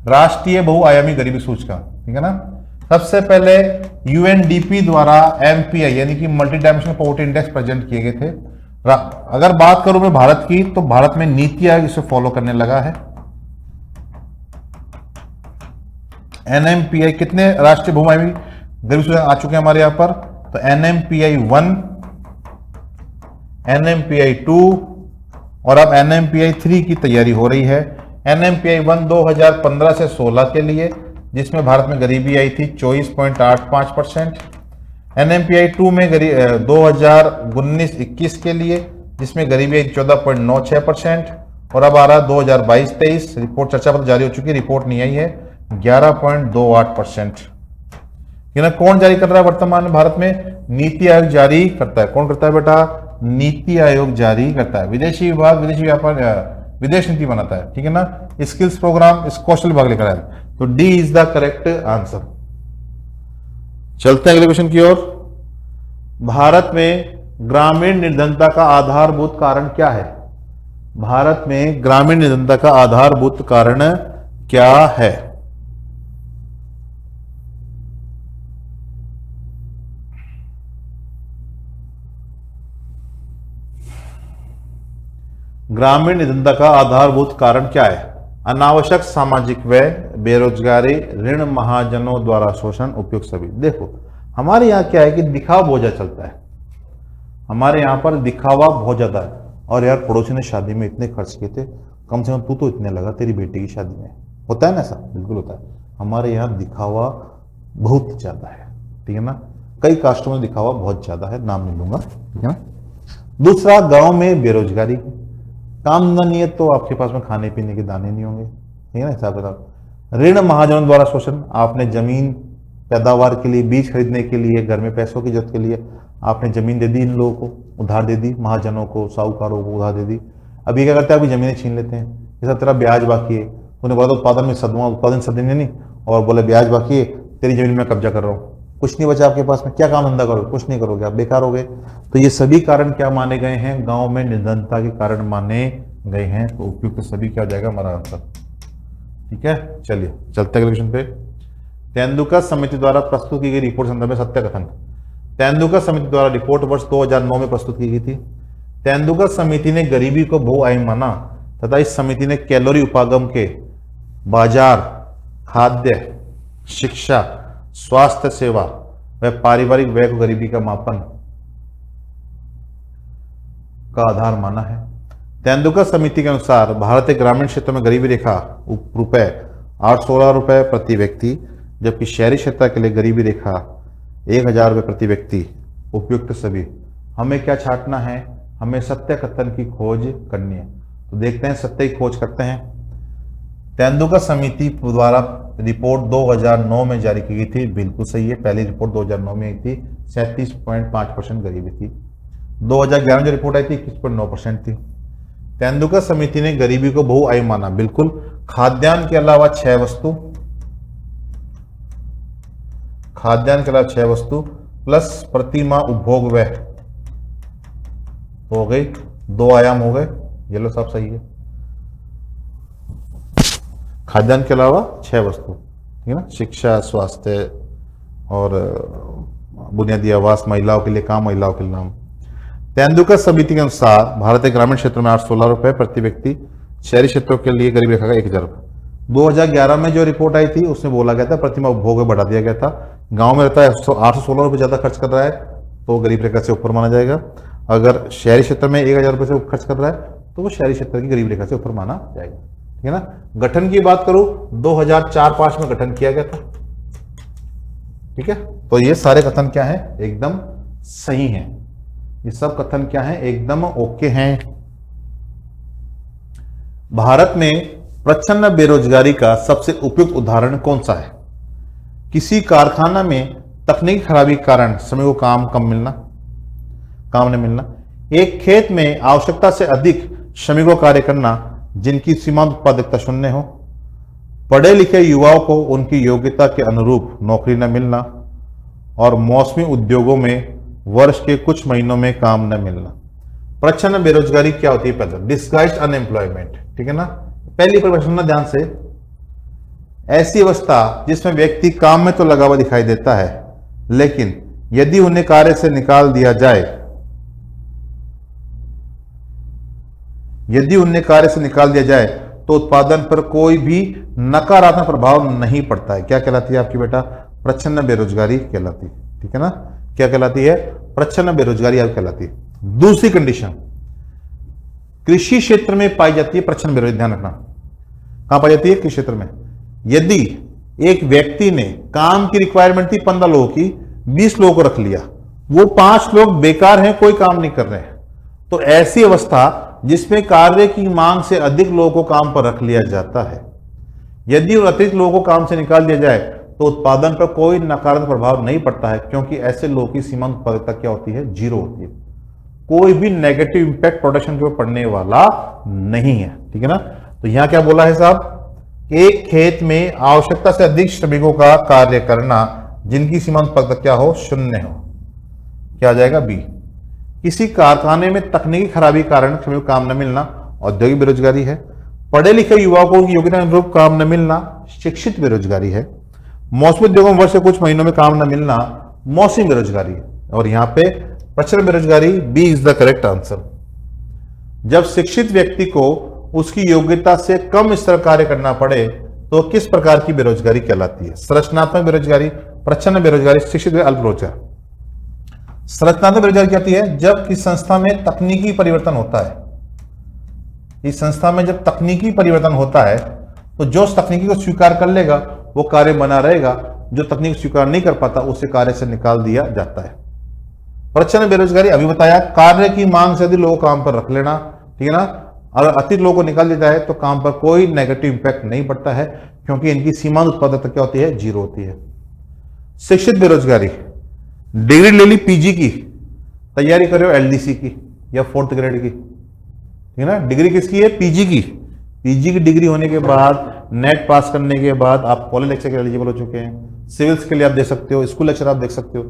राष्ट्रीय बहुआयामी गरीबी सूचकांक, ठीक है ना। सबसे पहले यूएनडीपी द्वारा एमपीआई यानी कि multi dimensional poverty index present किए गए थे। अगर बात करूं मैं भारत की तो भारत में नीति आयोग इसे फॉलो करने लगा है। एनएमपीआई कितने राष्ट्रीय बहुआयामी गरीबी सूचकांक आ चुके हैं हमारे यहां पर? तो एनएमपीआई 1, एनएमपीआई 2 और अब एनएमपीआई 3 की तैयारी हो रही है। एनएमपीआई 1 2015 से 16 के लिए, जिसमें भारत में गरीबी आई थी 24.85%। एनएमपीआई 2 में 2019-21 के लिए, जिसमें गरीबी आई 14.96%। और अब आ रहा 2022-23 रिपोर्ट चर्चा पत्र जारी हो चुकी है, रिपोर्ट नहीं आई है, 11.28%। ना कौन जारी कर रहा है वर्तमान में भारत में? नीति आयोग जारी करता है। कौन करता है बेटा? नीति आयोग जारी करता है। विदेशी विभाग विदेशी व्यापार विदेश नीति बनाता है, ठीक है ना। स्किल्स प्रोग्राम इस कौशल विभाग लेकर आया। तो D is the correct answer. चलते हैं अगले क्वेश्चन की ओर। भारत में ग्रामीण निर्धनता का आधारभूत कारण क्या है? भारत में ग्रामीण निर्धनता का आधारभूत कारण क्या है? ग्रामीण निर्धनता का आधारभूत कारण क्या है? अनावश्यक सामाजिक व्यय, बेरोजगारी, ऋण, महाजनों द्वारा शोषण, उपयुक्त सभी। देखो हमारे यहाँ क्या है कि दिखावा बहुत ज्यादा चलता है, हमारे यहाँ पर दिखावा बहुत ज्यादा है। और यार पड़ोसी ने शादी में इतने खर्च किए थे, कम से कम तू तो इतने लगा तेरी बेटी की शादी में, होता है ना ऐसा? बिल्कुल होता है। हमारे यहाँ दिखावा बहुत ज्यादा है, ठीक है ना। कई कास्टों में दिखावा बहुत ज्यादा है, नाम नहीं लूंगा, ठीक है ना। दूसरा, गांव में बेरोजगारी, काम धंधा नहीं है तो आपके पास में खाने पीने के दाने नहीं होंगे, ठीक है ना, हिसाब किताब। ऋण, महाजनों द्वारा शोषण, आपने जमीन पैदावार के लिए, बीज खरीदने के लिए, घर में पैसों की जरूरत के लिए आपने जमीन दे दी, इन लोगों को उधार दे दी, महाजनों को, साहूकारों को उधार दे दी। अभी क्या करते हैं? अभी जमीनें छीन लेते हैं, जैसा तेरा ब्याज बाकी है, उन्हें बोला तो उत्पादन सदेंगे नहीं, और बोले ब्याज बाकी है, तेरी जमीन में कब्जा कर रहा हूँ, कुछ नहीं बचा आपके पास में, क्या काम धंधा करोगे? कुछ नहीं करोगे, आप बेकार हो गए। तो ये सभी कारण क्या माने गए हैं? गांव में निर्धनता के कारण माने गए हैं। तो उपयुक्त सभी क्या हो जाएगा हमारा आंसर, ठीक है। चलिए चलते हैं क्वेश्चन पे। तेंदुलकर समिति द्वारा प्रस्तुत की गई रिपोर्ट संदर्भ में सत्य कथन। तेंदुलकर समिति द्वारा रिपोर्ट वर्ष 2009 में प्रस्तुत की गई थी। तेंदुलकर समिति ने गरीबी को बहुआयामी माना तथा इस समिति ने कैलोरी उपागम के बाजार, खाद्य, शिक्षा, स्वास्थ्य सेवा व पारिवारिक व्यय को गरीबी का मापन का आधार माना है। तेंदुलकर समिति के अनुसार भारतीय ग्रामीण क्षेत्रों में गरीबी रेखा रुपए 816 रुपए प्रति व्यक्ति, जबकि शहरी क्षेत्र के लिए गरीबी रेखा 1000 रुपये प्रति व्यक्ति उपयुक्त सभी। हमें क्या छांटना है? हमें सत्य कथन की खोज करनी है। तो देखते हैं, सत्य की खोज करते हैं। तेंदुलकर समिति द्वारा रिपोर्ट 2009 में जारी की गई थी, बिल्कुल सही है। पहली रिपोर्ट 2009 में आई थी, 37.5% गरीबी थी। 2011 में जो रिपोर्ट आई थी 21.9% थी। तेंदुलकर समिति ने गरीबी को बहुआयामी माना, बिल्कुल। खाद्यान्न के अलावा 6 वस्तु, खाद्यान्न के अलावा 6 वस्तु प्लस प्रतिमाह उपभोग व्यय हो गई, 2 आयाम हो गए। ये लो सब सही है। खाद्यान्न के अलावा 6 वस्तु, ठीक है ना। शिक्षा, स्वास्थ्य और बुनियादी आवास, महिलाओं के लिए काम, महिलाओं के लिए नाम। तेंदुलकर समिति के अनुसार भारतीय ग्रामीण क्षेत्रों में 816 रुपए प्रति व्यक्ति, शहरी क्षेत्रों के लिए गरीब रेखा का 1000 रुपये। 2011 में जो रिपोर्ट आई थी उसमें बोला गया था प्रतिमाह उपभोग में बढ़ा दिया गया था। गांव में रहता है 816 रुपये ज्यादा खर्च कर रहा है तो गरीब रेखा से ऊपर माना जाएगा। अगर शहरी क्षेत्र में 1000 रुपये से खर्च कर रहा है तो वो शहरी क्षेत्र की गरीब रेखा से ऊपर माना जाएगा, ठीक है ना। गठन की बात करूं, 2004-5 में गठन किया गया था, ठीक है। तो ये सारे कथन क्या है? एकदम सही हैं। ये सब कथन क्या है? एकदम ओके हैं। भारत में प्रच्छन्न बेरोजगारी का सबसे उपयुक्त उदाहरण कौन सा है? किसी कारखाना में तकनीकी खराबी के कारण श्रमिकों को काम न मिलना, एक खेत में आवश्यकता से अधिक श्रमिकों कार्य करना जिनकी सीमांत उत्पादकता 0 हो, पढ़े लिखे युवाओं को उनकी योग्यता के अनुरूप नौकरी न मिलना और मौसमी उद्योगों में वर्ष के कुछ महीनों में काम न मिलना। प्रच्छन्न बेरोजगारी क्या होती है? पहले डिस्गाइज्ड अनएम्प्लॉयमेंट, ठीक है ना। पहली परिभाषा ध्यान से, ऐसी अवस्था जिसमें व्यक्ति काम में तो लगा हुआ दिखाई देता है लेकिन यदि उन्हें कार्य से निकाल दिया जाए, तो उत्पादन पर कोई भी नकारात्मक प्रभाव नहीं पड़ता है। क्या कहलाती है आपकी बेटा? प्रच्छन्न बेरोजगारी कहलाती है, ठीक है ना। क्या कहलाती है? प्रच्छन्न बेरोजगारी आप कहलाती है। दूसरी कंडीशन, कृषि क्षेत्र में पाई जाती है प्रच्छन्न बेरोजगारी। ध्यान रखना, कहां पाई जाती है? कृषि क्षेत्र में। यदि एक व्यक्ति ने काम की रिक्वायरमेंट थी 15 लोगों की, 20 लोगों को रख लिया, वो 5 लोग बेकार हैं, कोई काम नहीं कर रहे हैं, तो ऐसी अवस्था जिसमें कार्य की मांग से अधिक लोगों को काम पर रख लिया जाता है, यदि उन अतिरिक्त लोगों को काम से निकाल दिया जाए तो उत्पादन पर कोई नकारात्मक प्रभाव नहीं पड़ता है, क्योंकि ऐसे लोगों की सीमांत उत्पादकता क्या होती है? 0 होती है। कोई भी नेगेटिव इंपैक्ट प्रोडक्शन के ऊपर पड़ने वाला नहीं है, ठीक है ना। तो यहां क्या बोला है साहब? एक खेत में आवश्यकता से अधिक श्रमिकों का कार्य करना जिनकी सीमांत उत्पादकता क्या हो? 0 हो। क्या आ जाएगा? बी। किसी कारखाने में तकनीकी खराबी कारण श्रमिकों को काम न मिलना औद्योगिक बेरोजगारी है। पढ़े लिखे युवाओं को उनकी योग्यता के अनुरूप काम न मिलना शिक्षित बेरोजगारी है। मौसमी उद्योगों में वर्ष के कुछ महीनों में काम न मिलना मौसमी बेरोजगारी है। और यहां पे प्रच्छन्न बेरोजगारी, B is the correct answer. जब शिक्षित व्यक्ति को उसकी योग्यता से कम स्तर कार्य करना पड़े तो किस प्रकार की बेरोजगारी कहलाती है? संरचनात्मक बेरोजगारी, प्रच्छन्न बेरोजगारी, शिक्षित अल्प रोजगार। संरचनात्मक बेरोजगारी क्या होती है? जब किसी संस्था में तकनीकी परिवर्तन होता है, इस संस्था में जब तकनीकी परिवर्तन होता है तो जो उस तकनीकी को स्वीकार कर लेगा वो कार्य बना रहेगा, जो तकनीक स्वीकार नहीं कर पाता उसे कार्य से निकाल दिया जाता है। प्रच्छन्न बेरोजगारी अभी बताया, कार्य की मांग से अधिक लोगों को काम पर रख लेना, ठीक है ना। अगर अतिरिक्त लोगों को निकाल दिया जाए तो काम पर कोई नेगेटिव इंपैक्ट नहीं पड़ता है, क्योंकि इनकी सीमांत उत्पादकता क्या होती है? 0 होती है। शिक्षित बेरोजगारी, डिग्री ले ली पीजी की, तैयारी कर रहे हो एलडीसी की या 4th ग्रेड की, ठीक है ना। डिग्री किसकी है? पीजी की। पीजी की डिग्री होने के बाद, नेट पास करने के बाद आप कॉलेज लेक्चर के एलिजिबल हो चुके हैं। सिविल्स के लिए आप दे सकते हो, स्कूल लेक्चर आप देख सकते हो,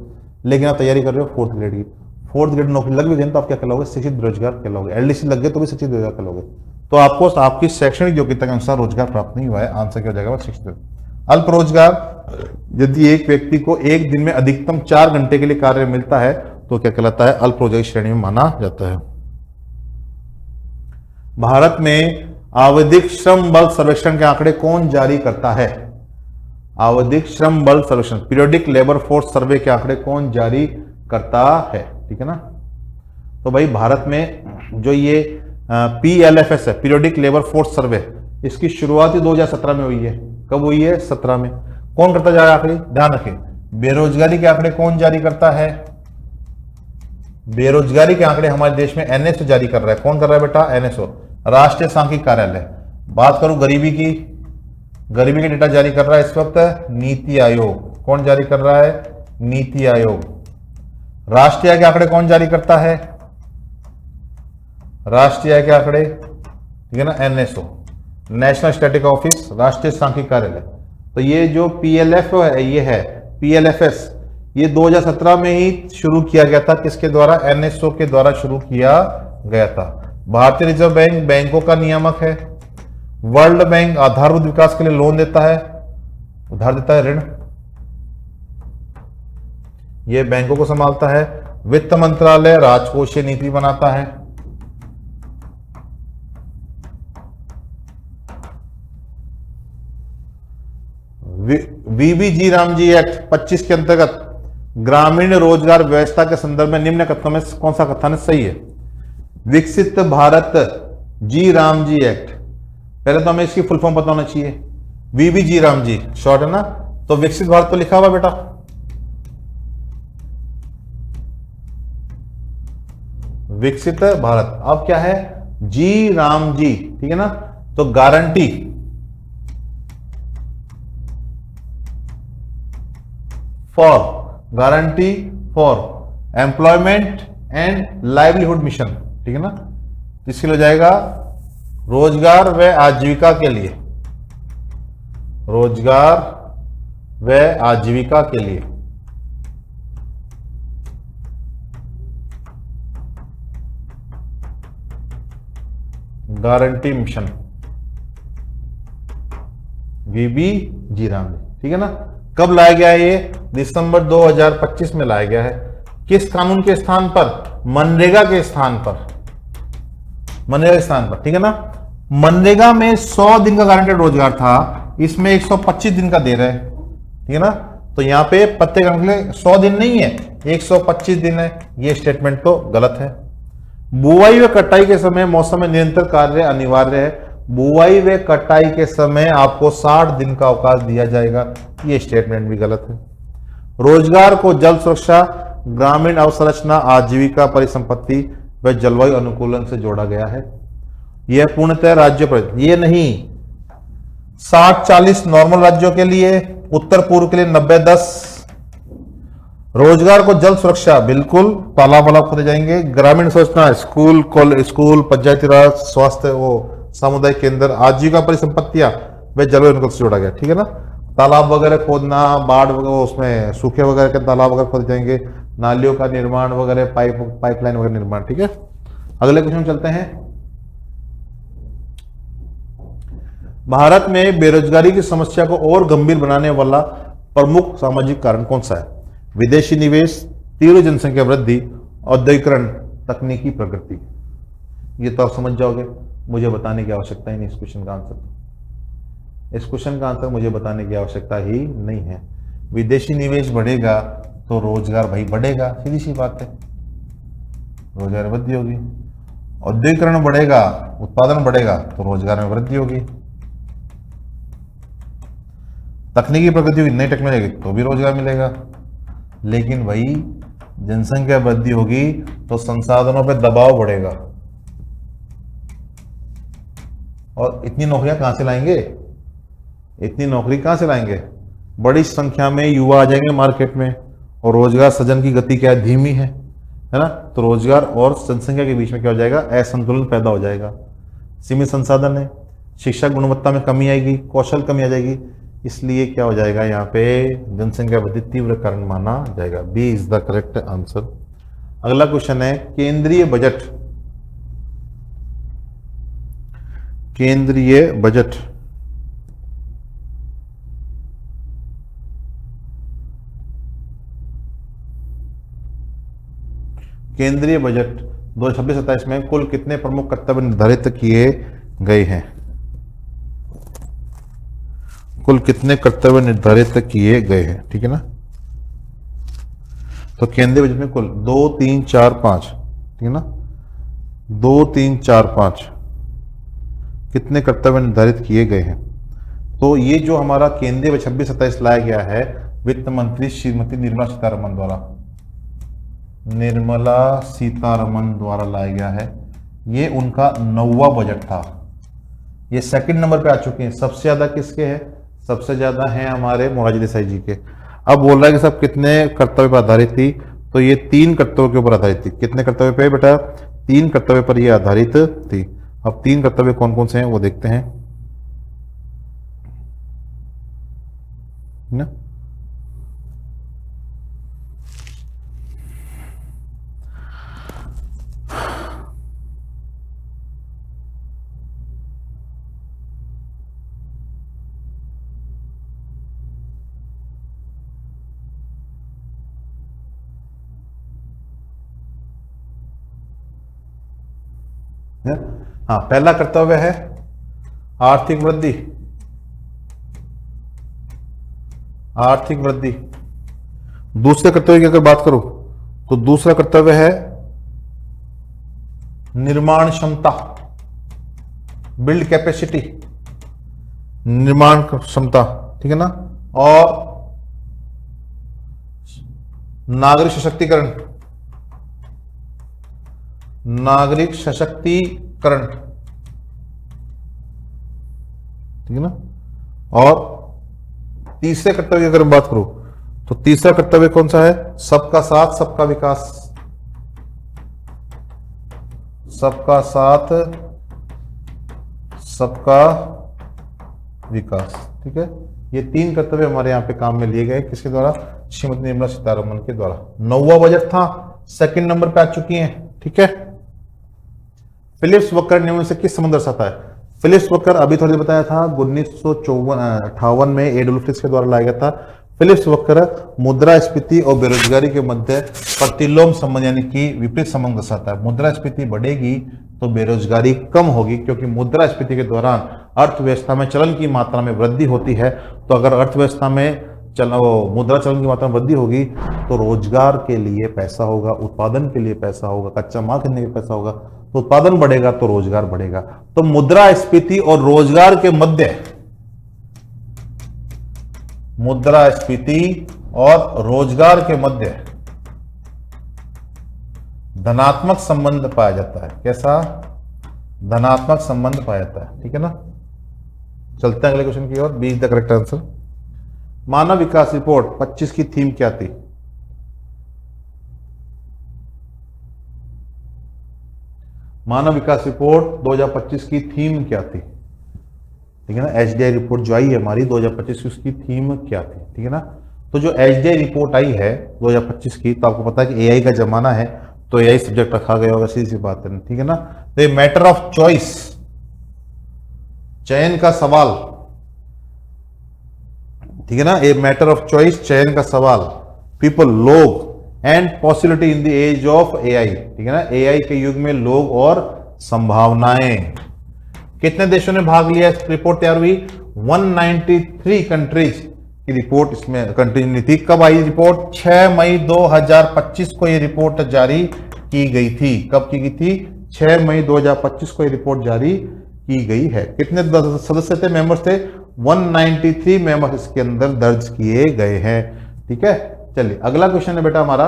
लेकिन आप तैयारी कर रहे हो 4th ग्रेड की। 4th ग्रेड नौकरी लग भी गई तो आप क्या कहलाओगे? शिक्षित बेरोजगार कहलाओगे। एलडीसी लग गए तो भी शिक्षित बेरोजगार कहलाओगे। तो आपको आपकी शैक्षणिक योग्यता के अनुसार रोजगार प्राप्त नहीं हुआ है। आंसर क्या हो जाएगा? शिक्षित। अल्प रोजगार, यदि एक व्यक्ति को एक दिन में अधिकतम 4 घंटे के लिए कार्य मिलता है तो क्या कहलाता है, अल्प रोजगार श्रेणी में माना जाता है। भारत में आवधिक श्रम बल सर्वेक्षण के आंकड़े कौन जारी करता है? आवधिक श्रम बल सर्वेक्षण, पीरियोडिक लेबर फोर्स सर्वे के आंकड़े कौन जारी करता है? ठीक है ना। तो भाई भारत में जो ये PLFS है, पीरियोडिक लेबर फोर्स सर्वे, इसकी शुरुआत ही 2017 में हुई है। कब हुई है? 17 में। कौन करता जा रहा है आंकड़े? ध्यान रखें, बेरोजगारी के आंकड़े कौन जारी करता है? बेरोजगारी के आंकड़े हमारे देश में NSO जारी कर रहा है। कौन कर रहा है बेटा? NSO, राष्ट्रीय सांख्यिकी कार्यालय। बात करूं गरीबी की, गरीबी के डेटा जारी कर रहा है इस वक्त नीति आयोग। कौन जारी कर रहा है? नीति आयोग। राष्ट्रीय आय के आंकड़े कौन जारी करता है? राष्ट्रीय आय के आंकड़े, ठीक है ना, NSO, नेशनल स्टैटिक ऑफिस, राष्ट्रीय सांख्यिकी कार्यालय। तो ये जो PLF है, ये है PLFS, ये 2017 में ही शुरू किया गया था। किसके द्वारा? NSO के द्वारा शुरू किया गया था। भारतीय रिजर्व बैंक बैंकों का नियामक है। वर्ल्ड बैंक आधारभूत विकास के लिए लोन देता है, उधार देता है, ऋण, ये बैंकों को संभालता है। वित्त मंत्रालय राजकोषीय नीति बनाता है। VBG रामजी एक्ट 25 के अंतर्गत ग्रामीण रोजगार व्यवस्था के संदर्भ में निम्न कथनों में कौन सा कथन सही है? विकसित भारत जी रामजी एक्ट, पहले तो हमें इसकी फुल फॉर्म पता होना चाहिए। VBG रामजी शॉर्ट है ना, तो विकसित भारत तो लिखा हुआ बेटा, विकसित भारत। अब क्या है? जी राम जी, ठीक है ना। तो guarantee for employment and livelihood mission, ठीक है ना। इसके लिए हो जाएगा रोजगार व आजीविका के लिए, रोजगार व आजीविका के लिए। गारंटी मिशन, VBG राम, ठीक है ना। कब लाया गया है ये? दिसंबर 2025 में लाया गया है। किस कानून के स्थान पर? मनरेगा के स्थान पर, मनरेगा के स्थान पर, ठीक है ना। मनरेगा में 100 दिन का गारंटेड रोजगार था, इसमें 125 दिन का दे रहे हैं, ठीक है ना। तो यहां पे पत्ते के लिए 100 दिन नहीं है, 125 दिन है। ये स्टेटमेंट तो गलत है। बुआई व कटाई के समय मौसम में निरंतर कार्य अनिवार्य है। बुआई व कटाई के समय आपको 60 दिन का अवकाश दिया जाएगा, ये स्टेटमेंट भी गलत है। रोजगार को जल सुरक्षा, ग्रामीण अवसंरचना, आजीविका, परिसंपत्ति व जलवायु अनुकूलन से जोड़ा गया है। यह पूर्णतः राज्य पर, ये नहीं 60-40 नॉर्मल राज्यों के लिए, उत्तर पूर्व के लिए 90-10। रोजगार को जल सुरक्षा, बिल्कुल तालाब वालाब खोदे जाएंगे। ग्रामीण संरचना, स्कूल, पंचायती राज, स्वास्थ्य, वो सामुदायिक केंद्र, आजीविका, परिसंपत्तियां व जलवायु अनुकूलन से जोड़ा गया, ठीक है ना। तालाब वगैरह खोदना, बाढ़ वगैरह, उसमें सूखे वगैरह के तालाब वगैरह खोदे जाएंगे, नालियों का निर्माण वगैरह, पाइपलाइन वगैरह निर्माण, ठीक है। अगले क्वेश्चन चलते हैं। भारत में बेरोजगारी की समस्या को और गंभीर बनाने वाला प्रमुख सामाजिक कारण कौन सा है? विदेशी निवेश, तीव्र जनसंख्या वृद्धि, औद्योगिकरण, तकनीकी प्रगति। ये तो आप समझ जाओगे, मुझे बताने की आवश्यकता ही नहीं इस क्वेश्चन का आंसर। इस क्वेश्चन का आंसर मुझे बताने की आवश्यकता ही नहीं है। विदेशी निवेश बढ़ेगा तो रोजगार भाई बढ़ेगा, सीधी सी बात है, रोजगार वृद्धि होगी। औद्योगिकरण बढ़ेगा, उत्पादन बढ़ेगा तो रोजगार में वृद्धि होगी। तकनीकी प्रगति होगी, नई टेक्नोलॉजी तो भी रोजगार मिलेगा। लेकिन भाई जनसंख्या वृद्धि होगी तो संसाधनों पर दबाव बढ़ेगा, और इतनी नौकरियां कहां से लाएंगे? इतनी नौकरी कहां से लाएंगे? बड़ी संख्या में युवा आ जाएंगे मार्केट में, और रोजगार सृजन की गति क्या है? धीमी है ना। तो रोजगार और जनसंख्या के बीच में क्या हो जाएगा? असंतुलन पैदा हो जाएगा। सीमित संसाधन है, शिक्षा गुणवत्ता में कमी आएगी, कौशल कमी आ जाएगी, इसलिए क्या हो जाएगा? यहाँ पे जनसंख्या वृद्धि तीव्र कारण माना जाएगा। B is the correct answer. अगला क्वेश्चन है, केंद्रीय बजट, केंद्रीय बजट केंद्रीय बजट 2026-27 में कुल कितने प्रमुख कर्तव्य निर्धारित किए गए हैं? कुल कितने कर्तव्य निर्धारित किए गए हैं? ठीक है ना। तो केंद्रीय बजट में कुल 2, 3, 4, 5, ठीक है ना, 2, 3, 4, 5 कितने कर्तव्य निर्धारित किए गए हैं? तो ये जो हमारा केंद्रीय बजट 26-27 लाया गया है वित्त मंत्री श्रीमती निर्मला सीतारमन द्वारा लाया गया है। ये उनका 9वां बजट था। ये सेकंड नंबर पे आ चुके हैं। सबसे ज्यादा किसके हैं? सबसे ज्यादा हैं हमारे मोरारजी देसाई जी के। अब बोल रहा है कि सब कितने कर्तव्य पर आधारित थी? तो ये 3 कर्तव्यों के ऊपर आधारित थी। कितने कर्तव्य पे बेटा? 3 कर्तव्य पर ये आधारित थी। अब 3 कर्तव्य कौन कौन से हैं वो देखते हैं ना। हाँ, पहला कर्तव्य है आर्थिक वृद्धि। आर्थिक वृद्धि। दूसरे कर्तव्य की अगर बात करूं तो दूसरा कर्तव्य है निर्माण क्षमता, बिल्ड कैपेसिटी, निर्माण क्षमता, ठीक है ना। और नागरिक सशक्तिकरण, नागरिक सशक्तिकरण, ठीक है ना। और तीसरे कर्तव्य की अगर बात करूं तो तीसरा कर्तव्य कौन सा है? सबका साथ सबका विकास। सबका साथ सबका विकास, ठीक है। ये 3 कर्तव्य हमारे यहां पे काम में लिए गए किसके द्वारा? श्रीमती निर्मला सीतारमन के द्वारा। 9वां बजट था, सेकंड नंबर पे आ चुकी हैं, ठीक है। फिलिप्स वकर नियम से किस संबंध दर्शाता है? फिलिप्स वकर अभी थोड़ी देर बताया था 1958 में एडोल्फ फिलिप्स के द्वारा लाया गया था। फिलिप्स वकर मुद्रास्फीति और बेरोजगारी के मध्य प्रतिलोम संबंध यानी कि विपरीत संबंध दर्शाता है। मुद्रास्फीति बढ़ेगी तो बेरोजगारी कम होगी, क्योंकि मुद्रास्फीति के दौरान अर्थव्यवस्था में चलन की मात्रा में वृद्धि होती है। तो अगर अर्थव्यवस्था में मुद्रा चलन की मात्रा में वृद्धि होगी तो रोजगार के लिए पैसा होगा, उत्पादन के लिए पैसा होगा, कच्चा माल खरीदने के लिए पैसा होगा। तो उत्पादन बढ़ेगा तो रोजगार बढ़ेगा। तो मुद्रास्फीति और रोजगार के मध्य, मुद्रास्फीति और रोजगार के मध्य धनात्मक संबंध पाया जाता है। कैसा? धनात्मक संबंध पाया जाता है, ठीक है ना। चलते हैं अगले क्वेश्चन की ओर। B is the correct answer. मानव विकास रिपोर्ट 25 की थीम क्या थी? मानव विकास रिपोर्ट 2025 की थीम क्या थी? ठीक है ना। एचडीआई रिपोर्ट जो आई है हमारी 2025 की, उसकी थीम क्या थी? ठीक है ना। तो जो एचडीआई रिपोर्ट आई है 2025 की, तो आपको पता है कि एआई का जमाना है, तो एआई सब्जेक्ट रखा गया होगा, सीधी सी बात है, ठीक है ना। तो ये मैटर ऑफ चॉइस, चयन का सवाल, ठीक है ना। ए मैटर ऑफ चॉइस, चयन का सवाल, पीपल, लोग, and possibility in the age of AI, ठीक है ना। एआई के युग में लोग और संभावनाएं। कितने देशों ने भाग लिया? इस रिपोर्ट तैयार हुई 193 कंट्रीज की रिपोर्ट इसमें कंट्री थी। कब आई रिपोर्ट? 6 मई 2025 को ये रिपोर्ट जारी की गई थी। कब की गई थी? 6 मई 2025 को ये रिपोर्ट जारी की गई है। कितने सदस्य थे, मेंबर्स थे? 193 मेंबर्स इसके अंदर दर्ज किए गए हैं, ठीक है। चलिए अगला क्वेश्चन है बेटा हमारा,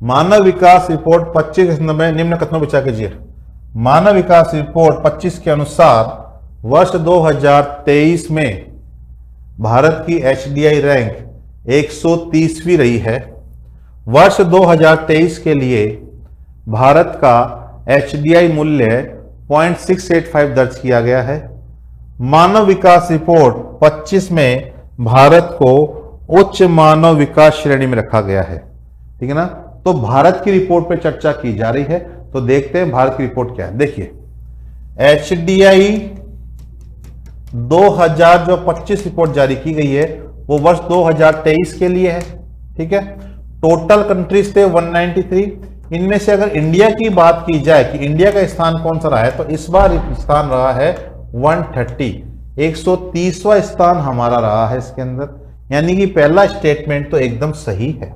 मानव विकास रिपोर्ट 25 के संदर्भ में निम्न कथनों विचार कीजिए। मानव विकास रिपोर्ट 25 के अनुसार वर्ष 2023 में भारत की एचडीआई रैंक 130वीं रही है। वर्ष 2023 के लिए भारत का एचडीआई मूल्य 0.685 दर्ज किया गया है। मानव विकास रिपोर्ट 25 में भारत को उच्च मानव विकास श्रेणी में रखा गया है, ठीक है ना। तो भारत की रिपोर्ट पे चर्चा की जा रही है, तो देखते हैं भारत की रिपोर्ट क्या है। देखिए एचडीआई 2025 रिपोर्ट जारी की गई है, वो वर्ष 2023 के लिए है, ठीक है। टोटल कंट्रीज थे 193। इनमें से अगर इंडिया की बात की जाए कि इंडिया का स्थान कौन सा रहा है, तो इस बार स्थान रहा है 130, 130वां स्थान हमारा रहा है इसके अंदर। यानी कि पहला स्टेटमेंट तो एकदम सही है।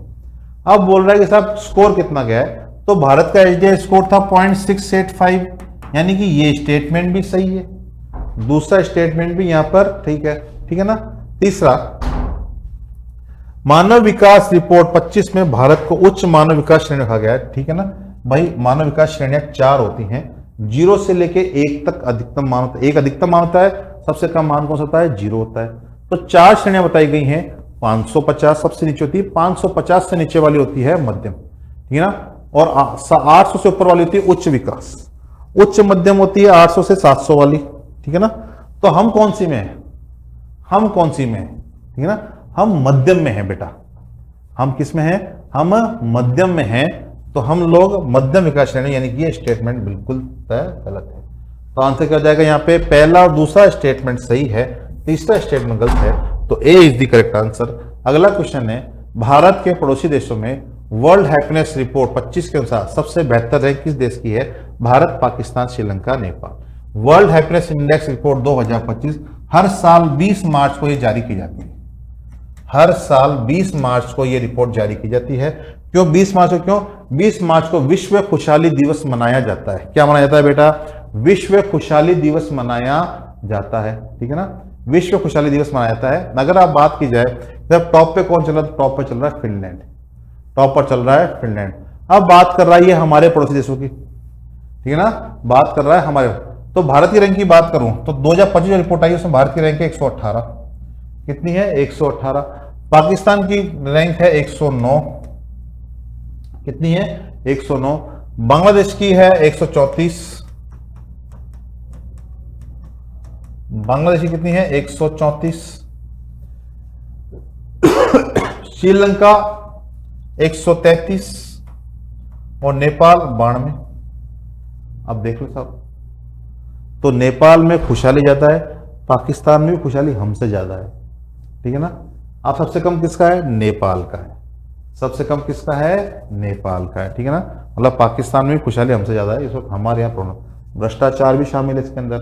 अब बोल रहा है कि साहब स्कोर कितना गया है, तो भारत का एचडीआई स्कोर था 0.685, यानी कि ये स्टेटमेंट भी सही है, दूसरा स्टेटमेंट भी यहां पर ठीक है ना। तीसरा, मानव विकास रिपोर्ट 25 में भारत को उच्च मानव विकास श्रेणी रखा गया है, ठीक है ना भाई। मानव विकास श्रेणियां 4 होती हैं, 0 से लेके 1 तक अधिकतम मान होता है। 1 अधिकतम मान होता है, सबसे कम मान कौन सा होता है, 0 होता है। तो 4 श्रेणियां बताई गई हैं। 550 सबसे नीचे होती है, 550 से नीचे वाली होती है मध्यम, ठीक है ना। और 800 से ऊपर वाली होती है उच्च विकास, उच्च मध्यम होती है 800 से 700 वाली, ठीक है ना। तो हम कौन सी में है, हम कौन सी में है, ठीक है ना, हम मध्यम में हैं बेटा। हम किस में हैं, हम मध्यम में हैं। तो हम लोग मध्यम विकास श्रेणी, यानी कि ये स्टेटमेंट बिल्कुल गलत है। तो आंसर क्या हो जाएगा यहाँ पे, पहला और दूसरा स्टेटमेंट सही है, तीसरा स्टेटमेंट गलत है। तो ए इज द करेक्ट आंसर। अगला क्वेश्चन है, भारत के पड़ोसी देशों में वर्ल्ड हैप्पीनेस रिपोर्ट 25 के अनुसार सबसे बेहतर रैंक किस देश की है, Bharat, Pakistan, Sri Lanka, Nepal. World happiness index report 2025 हर साल 20 मार्च को ये जारी की जाती है। हर साल 20 मार्च को ये रिपोर्ट जारी की जाती है। क्यों 20 मार्च को, क्यों 20 मार्च को विश्व खुशहाली दिवस मनाया जाता है। क्या मनाया जाता है बेटा, विश्व खुशहाली दिवस मनाया जाता है, ठीक है ना। विश्व खुशहाली दिवस मनाया जाता है। अगर आप बात की जाए जब टॉप पे कौन चल रहा है, टॉप पे चल रहा है फिनलैंड, टॉप पर चल रहा है फिनलैंड। अब बात कर रहा है ये हमारे पड़ोसी देशों की, ठीक है ना, बात कर रहा है हमारे। तो भारत की रैंक की बात करूं तो 2025 जो रिपोर्ट आई उसमें भारत की रैंक है 118, कितनी है 118। पाकिस्तान की रैंक है 109, कितनी है 109। बांग्लादेश की है 134, बांग्लादेश की कितनी है 134। श्रीलंका 133 और नेपाल 92। अब देख लो साहब, तो नेपाल में खुशहाली ज्यादा है, पाकिस्तान में भी खुशहाली हमसे ज्यादा है, ठीक है ना। अब सबसे कम किसका है, नेपाल का है, सबसे कम किसका है, नेपाल का है, ठीक है ना। मतलब पाकिस्तान में भी खुशहाली हमसे ज्यादा है इस वक्त। हमारे यहाँ प्रॉब्लम, भ्रष्टाचार भी शामिल है इसके अंदर,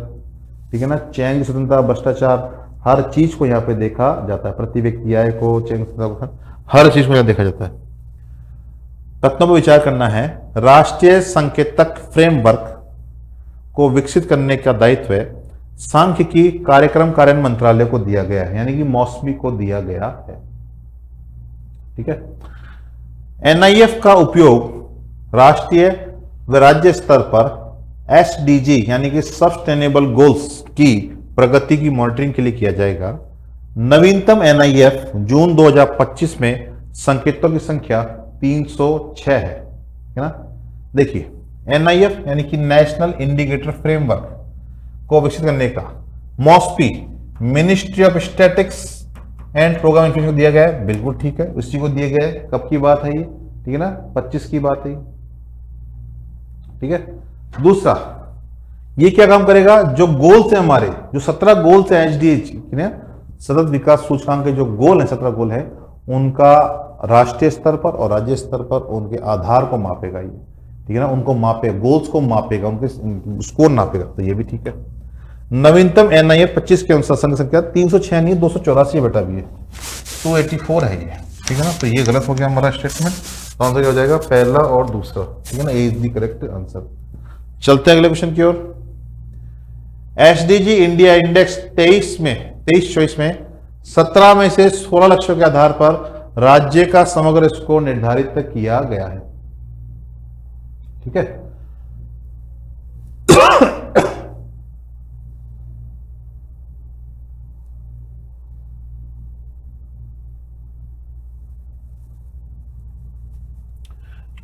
ठीक है ना। चयन की स्वतंत्रता, भ्रष्टाचार, हर चीज को यहाँ पे देखा जाता है। प्रति व्यक्ति आय को, चयन की स्वतंत्रता, हर चीज को यहाँ देखा जाता है। तथ्यों पर विचार करना है। राष्ट्रीय संकेतक फ्रेमवर्क को विकसित करने का दायित्व सांख्यिकी कार्यक्रम कार्यान्वयन मंत्रालय को दिया गया है, यानी कि मौसमी को दिया गया है, ठीक है। एनआईएफ का उपयोग राष्ट्रीय व राज्य स्तर पर एसडीजी यानी कि सस्टेनेबल गोल्स की प्रगति की मॉनिटरिंग के लिए किया जाएगा। नवीनतम एनआईएफ जून 2025 में संकेतों की संख्या 306 है ना। देखिए एनआईएफ यानी कि नेशनल इंडिकेटर फ्रेमवर्क को विकसित करने का MoSPI, ministry of statics and programme information को दिया गया है, बिल्कुल ठीक है, उसी को दिए गए। कब की बात है ये, ठीक है ना, 25 की बात है, ठीक है। दूसरा, ये क्या काम करेगा, जो गोल्स है हमारे, जो 17 गोल्स है एचडीएच सतत विकास सूचकांक के जो गोल है, 17 गोल है, उनका राष्ट्रीय स्तर पर और राज्य स्तर पर उनके आधार को मापेगा ये, ठीक है ना, उनको मापे, गोल्स को मापेगा, उनके स्कोर नापेगा, तो ये भी ठीक है। नवीनतम एनआईएफ 25 के अनुसार संघ संख्या 306 नहीं 284 बेटा भी है, 284 है ये, ठीक है ना। तो ये गलत हो गया हमारा स्टेटमेंट। तो आंसर क्या हो जाएगा, पहला और दूसरा, ठीक है ना, ए इज द करेक्ट आंसर। चलते हैं अगले क्वेश्चन की ओर। एसडीजी इंडिया इंडेक्स 23-24 में 17 में से 16 लक्ष्यों के आधार पर राज्य का समग्र स्कोर निर्धारित किया गया है, ठीक है।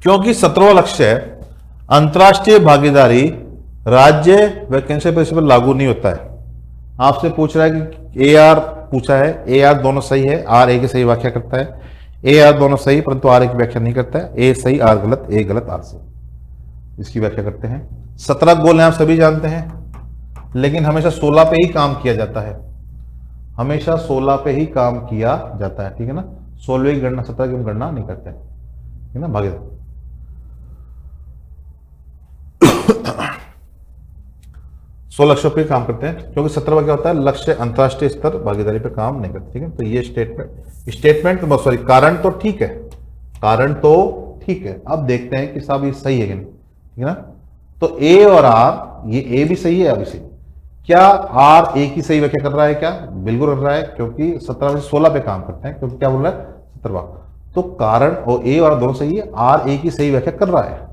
क्योंकि 17वां लक्ष्य है अंतरराष्ट्रीय भागीदारी राज्य वैकेंसी पर लागू नहीं होता है। आपसे पूछ रहा है कि ए आर पूछा है, ए आर दोनों सही है, आर ए की सही व्याख्या करता है, ए आर दोनों सही परंतु आर ए की व्याख्या नहीं करता है, ए सही आर गलत, ए गलत आर सही, इसकी व्याख्या करते हैं। 17 गोल हैं आप सभी जानते हैं, लेकिन हमेशा 16 पे ही काम किया जाता है, हमेशा 16 पे ही काम किया जाता है, ठीक है ना। 16 की गणना 17 की हम गणना नहीं करते हैं, है ना, भागीदारी। 100 लक्ष्यों पे काम करते हैं, क्योंकि 17वां क्या होता है, लक्ष्य अंतर्राष्ट्रीय स्तर भागीदारी पे काम नहीं करते। ठीक है, तो ये स्टेटमेंट सॉरी कारण तो ठीक है, कारण तो ठीक है। अब देखते हैं कि साहब ये सही है कि नहीं, ठीक है ना। तो ए और आर, ये ए भी सही है, अभी सही। क्या आर ए की सही व्याख्या कर रहा है क्या? बिल्कुल कर रहा है, क्योंकि 17 से 16 पे काम करते हैं, क्योंकि क्या बोल रहा है 17वां। तो कारण और ए और आर दोनों सही है, आर ए की सही व्याख्या कर रहा है।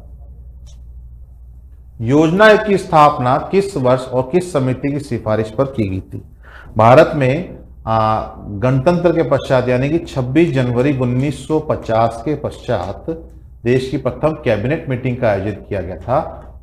योजना आयोग की स्थापना किस वर्ष और किस समिति की सिफारिश पर की गई थी? भारत में गणतंत्र के पश्चात यानी कि 26 जनवरी 1950 के पश्चात देश की प्रथम कैबिनेट मीटिंग का आयोजन किया गया था,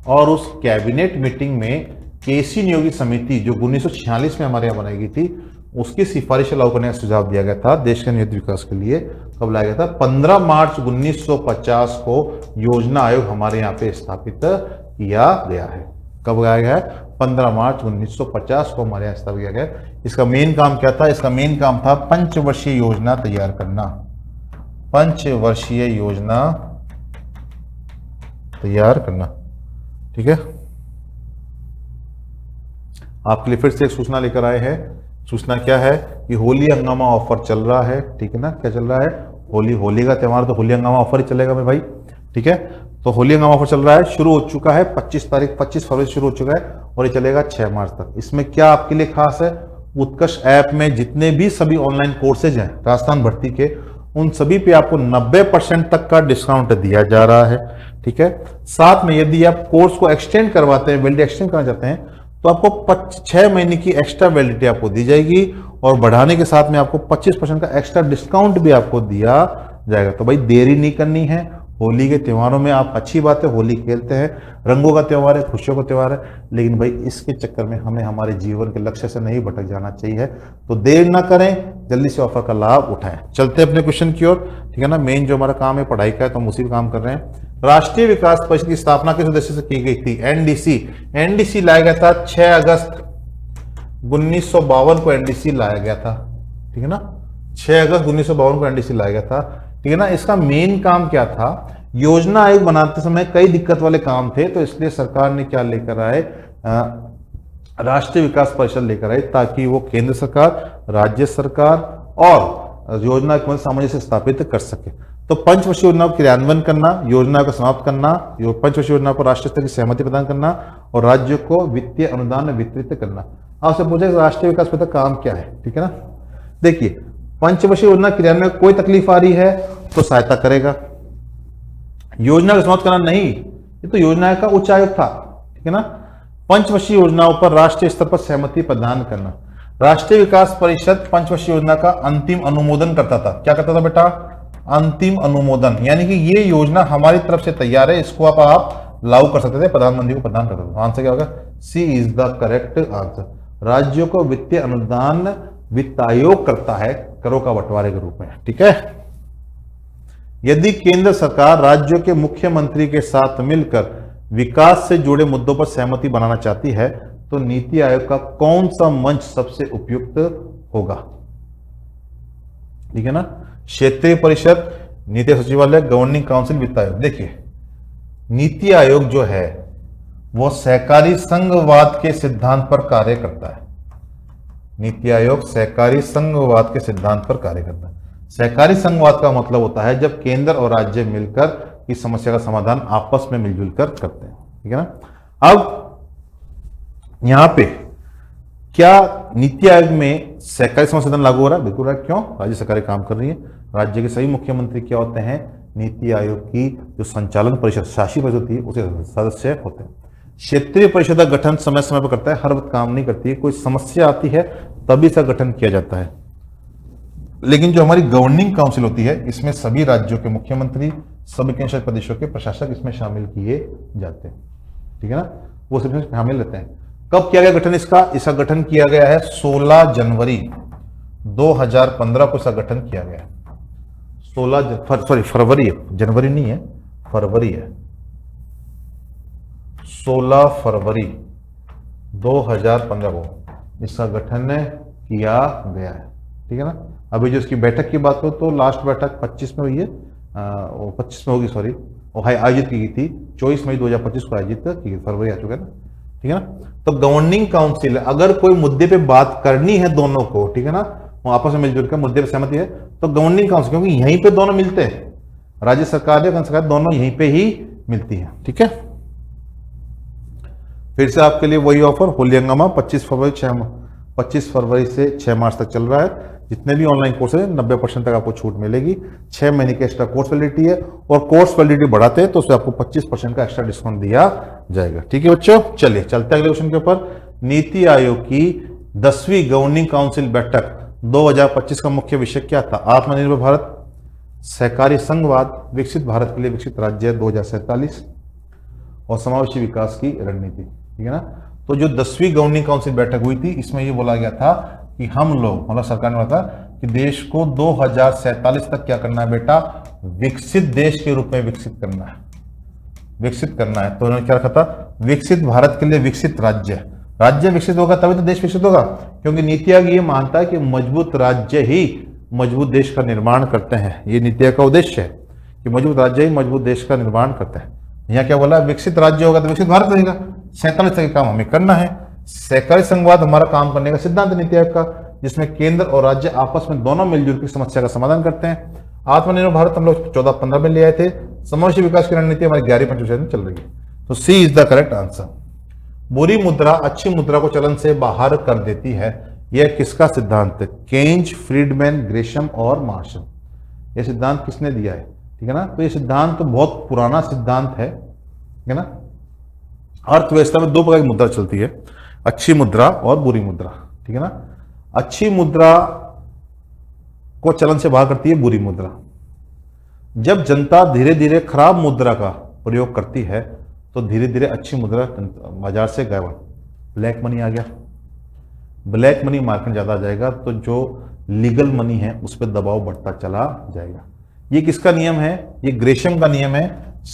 और उस कैबिनेट मीटिंग में केसी नियोगी समिति जो 1946 में हमारे यहाँ बनाई गई थी, उसकी सिफारिश लागू करने का सुझाव दिया गया था देश के नियत विकास के लिए। कब लाया गया था? 15 मार्च 1950 को योजना आयोग हमारे यहाँ पे स्थापित किया गया है। कब लाया गया है? 15 मार्च 1950 को हमारे यहाँ स्थापित किया गया। इसका मेन काम क्या था? इसका मेन काम था पंचवर्षीय योजना तैयार करना, पंचवर्षीय योजना तैयार करना। ठीक है, आपके लिए फिर से एक सूचना लेकर आए हैं। सूचना क्या है कि होली हंगामा ऑफर चल रहा है। ठीक है ना, क्या चल रहा है? होली का त्यौहार, तो होली हंगामा ऑफर ही चलेगा मेरे भाई। ठीक है, तो होली हंगामा ऑफर चल रहा है, शुरू हो चुका है 25 फरवरी शुरू हो चुका है, और ये चलेगा 6 मार्च तक। इसमें क्या आपके लिए खास है? उत्कर्ष ऐप में जितने भी सभी ऑनलाइन कोर्सेज हैं राजस्थान भर्ती के, उन सभी पे आपको 90% तक का डिस्काउंट दिया जा रहा है। ठीक है, साथ में यदि आप कोर्स को एक्सटेंड करवाते हैं, वैलिडिटी एक्सटेंड करना चाहते हैं, तो आपको 6 महीने की एक्स्ट्रा वैलिडिटी आपको दी जाएगी, और बढ़ाने के साथ में आपको 25% का एक्स्ट्रा डिस्काउंट भी आपको दिया जाएगा। तो भाई देरी नहीं करनी है। होली के त्योहारों में आप, अच्छी बात है, होली खेलते हैं, रंगों का त्योहार है, खुशियों का त्योहार है, लेकिन भाई इसके चक्कर में हमें हमारे जीवन के लक्ष्य से नहीं भटक जाना चाहिए। तो देर ना करें, जल्दी से ऑफर का लाभ उठाएं। चलते हैं अपने क्वेश्चन की ओर। ठीक है ना, मेन जो हमारा काम है पढ़ाई का है, तो हम उसी पे काम कर रहे हैं। राष्ट्रीय विकास परिषद की स्थापना किस उद्देश्य से की गई थी? एनडीसी लाया गया था 6 अगस्त 1952 को एनडीसी लाया गया था। ठीक है ना, 6 अगस्त 1952 को एनडीसी लाया गया था। ठीक है ना, इसका मेन काम क्या था? योजना आयोग बनाते समय कई दिक्कत वाले काम थे, तो इसलिए सरकार ने क्या लेकर आए? राष्ट्रीय विकास परिषद लेकर आए, ताकि वो केंद्र सरकार, राज्य सरकार और योजना के मध्य सामंजस्य स्थापित कर सके। तो पंचवर्षीय योजना को क्रियान्वयन करना, योजना को समाप्त करना, पंचवर्षीय योजना को राष्ट्रीय स्तर की सहमति प्रदान करना, और राज्य को वित्तीय अनुदान वितरित करना। आपसे पूछे राष्ट्रीय विकास परिषद काम क्या है? ठीक है ना, देखिए, पंचवर्षीय योजना क्रियान्वयन में कोई तकलीफ आ रही है तो सहायता करेगा। योजना को समाप्त करना नहीं, ये तो योजना का उच्च आयोग था। ठीक है ना, पंचवर्षीय योजनाओं पर राष्ट्रीय स्तर पर सहमति प्रदान करना। राष्ट्रीय विकास परिषद पंचवर्षीय योजना का अंतिम अनुमोदन करता था। क्या करता था बेटा? अंतिम अनुमोदन, यानी कि ये योजना हमारी तरफ से तैयार है, इसको आप लागू कर सकते थे, प्रधानमंत्री को प्रदान कर सकते थे। आंसर क्या होगा? सी इज द करेक्ट आंसर। राज्यों को वित्तीय अनुदान वित्त आयोग करता है, करों का बंटवारे के रूप में। ठीक है, यदि केंद्र सरकार राज्यों के मुख्यमंत्री के साथ मिलकर विकास से जुड़े मुद्दों पर सहमति बनाना चाहती है, तो नीति आयोग का कौन सा मंच सबसे उपयुक्त होगा? ठीक है ना, क्षेत्रीय परिषद, नीति सचिवालय, गवर्निंग काउंसिल, वित्त आयोग। देखिए, नीति आयोग जो है वो सहकारी संघवाद के सिद्धांत पर कार्य करता है। नीति आयोग सहकारी संघवाद के सिद्धांत पर कार्य करता है। सहकारी संघवाद का मतलब होता है जब केंद्र और राज्य मिलकर इस समस्या का समाधान आपस में मिलजुल कर करते हैं। ठीक है ना, अब यहां पे क्या नीति आयोग में सहकारी समाधान लागू हो रहा है? बिल्कुल रहा है। क्यों? राज्य सरकारें काम कर रही है, राज्य के सभी मुख्यमंत्री क्या होते हैं? नीति आयोग की जो संचालन परिषद, शासी परिषद होती है, उसके सदस्य होते हैं। क्षेत्रीय परिषद का गठन समय समय पर करता है, हर वक्त काम नहीं करती है, कोई समस्या आती है तभी इसका गठन किया जाता है। लेकिन जो हमारी गवर्निंग काउंसिल होती है, इसमें सभी राज्यों के मुख्यमंत्री, सभी केंद्र शासित प्रदेशों के प्रशासक इसमें शामिल किए जाते हैं। ठीक है ना, वो सभी शामिल रहते हैं। कब किया गया गठन इसका? इसका गठन किया गया है 16 जनवरी 2015 को इसका गठन किया गया है। फरवरी है, जनवरी नहीं है, फरवरी है। 16 फरवरी 2015 को इसका गठन किया गया है। ठीक है ना, अभी जो इसकी बैठक की बात हो तो लास्ट बैठक 25 में हुई है, वो 25 में होगी, सॉरी, वो आयोजित की गई थी 24 मई 2025 को आयोजित की गई, फरवरी आ चुका है ना, ठीक है ना। तो गवर्निंग काउंसिल, अगर कोई मुद्दे पे बात करनी है दोनों को, ठीक है ना, वो आपस में मिलजुल कर मुद्दे पे सहमति है, तो गवर्निंग काउंसिल, क्योंकि यहीं पे दोनों मिलते हैं, राज्य सरकार या केंद्र सरकार दोनों यहीं पे ही मिलती है, ठीक है। फिर से आपके लिए वही ऑफर, होली हंगामा 25 फरवरी से 6 मार्च तक चल रहा है। जितने भी ऑनलाइन कोर्स है 90% तक आपको छूट मिलेगी। 6 महीने की एक्स्ट्रा कोर्स वैलिडिटी है, और कोर्स वैलिडिटी बढ़ाते हैं तो उससे आपको 25% का एक्स्ट्रा डिस्काउंट दिया जाएगा, ठीक है बच्चों। चलिए चलते हैं अगले क्वेश्चन के ऊपर। नीति आयोग की 10वीं गवर्निंग काउंसिल बैठक 2025 का मुख्य विषय क्या था? आत्मनिर्भर भारत, सहकारी संघवाद, विकसित भारत के लिए विकसित राज्य 2047 और समावेशी विकास की रणनीति, ठीक है ना। तो जो 10वीं गवर्निंग काउंसिल बैठक हुई थी, इसमें ये बोला गया था कि हम लोग, मतलब सरकार ने बोला था कि देश को 2047 तक क्या करना है बेटा? विकसित देश के रूप में विकसित करना है, विकसित करना है। तो उन्होंने क्या रखा था? विकसित भारत के लिए विकसित राज्य, राज्य विकसित होगा तभी तो देश विकसित होगा, क्योंकि नीति आयोग ये मानता है कि मजबूत राज्य ही मजबूत देश का निर्माण करते हैं। ये नीति आयोग का उद्देश्य है कि मजबूत राज्य ही मजबूत देश का निर्माण करते हैं। यहाँ क्या बोला? विकसित राज्य होगा तो विकसित भारत रहेगा। 47 तक काम हमें करना है। सहकारी संघवाद हमारा काम करने का सिद्धांत नीति आयोग का, जिसमें केंद्र और राज्य आपस में दोनों मिलजुल की समस्या का समाधान करते हैं। आत्मनिर्भर भारत हम लोग 14-15 में ले आए थे। समावेशी विकास की रणनीति हमारी 11-25 में चल रही है। तो सी इज द करेक्ट आंसर। बुरी मुद्रा अच्छी मुद्रा को चलन से बाहर कर देती है, यह किसका सिद्धांत है? केन्ज, फ्रीडमैन, ग्रेशम और मार्शल। यह सिद्धांत किसने दिया है? ठीक है ना। तो यह सिद्धांत तो बहुत पुराना सिद्धांत है, ठीक है ना। अर्थव्यवस्था में दो प्रकार की मुद्रा चलती है, अच्छी मुद्रा और बुरी मुद्रा, ठीक है ना। अच्छी मुद्रा को चलन से बाहर करती है बुरी मुद्रा। जब जनता धीरे धीरे खराब मुद्रा का प्रयोग करती है तो धीरे धीरे अच्छी मुद्रा बाजार से गायब। ब्लैक मनी आ गया, ब्लैक मनी मार्केट ज्यादा आ जाएगा तो जो लीगल मनी है उस पर दबाव बढ़ता चला जाएगा। ये किसका नियम है? ये ग्रेशम का नियम है।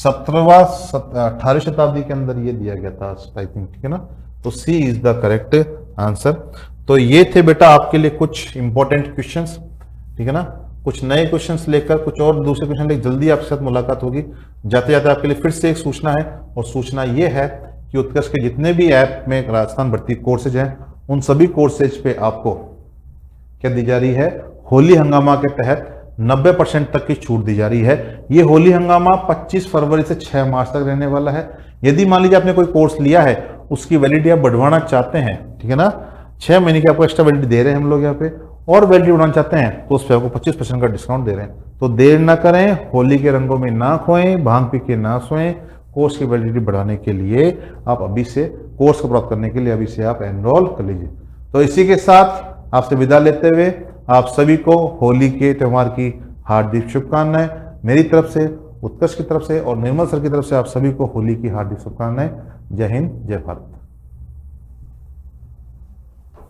18वीं शताब्दी के अंदर ये दिया गया था आई थिंक, ठीक है ना। तो सी इज द करेक्ट आंसर। तो ये थे बेटा आपके लिए कुछ इंपॉर्टेंट क्वेश्चंस, ठीक है ना। कुछ नए क्वेश्चंस लेकर कुछ और दूसरे क्वेश्चन लेकर जल्दी आपके साथ मुलाकात होगी। जाते जाते आपके लिए फिर से एक सूचना है, और सूचना ये है कि उत्कर्ष के जितने भी ऐप में राजस्थान भर्ती कोर्सेज हैं उन सभी कोर्सेज पे आपको क्या दी जा रही है? होली हंगामा के तहत 90% तक की छूट दी जा रही है। ये होली हंगामा 25 फरवरी से 6 मार्च तक रहने वाला है। यदि मान लीजिए आपने कोई कोर्स लिया है, उसकी वैलिडिटी आप बढ़वाना चाहते हैं, ठीक है ना, 6 महीने की आपको एक्स्ट्रा वैलिडिटी दे रहे हैं हम लोग यहाँ पे, और वैलिडिटी बढ़ाना चाहते हैं तो उस पर आपको 25% का डिस्काउंट दे रहे हैं। तो देर ना करें, होली के रंगों में ना खोएं, भांग पी के ना सोएं। कोर्स की वैलिडिटी बढ़ाने के लिए आप अभी से, कोर्स को प्राप्त करने के लिए अभी से आप एनरोल कर लीजिए। तो इसी के साथ आपसे विदा लेते हुए आप सभी को होली के त्यौहार की हार्दिक शुभकामनाएं मेरी तरफ से, उत्कर्ष की तरफ से और निर्मल सर की तरफ से आप सभी को होली की हार्दिक शुभकामनाएं। जय हिंद, जय भारत।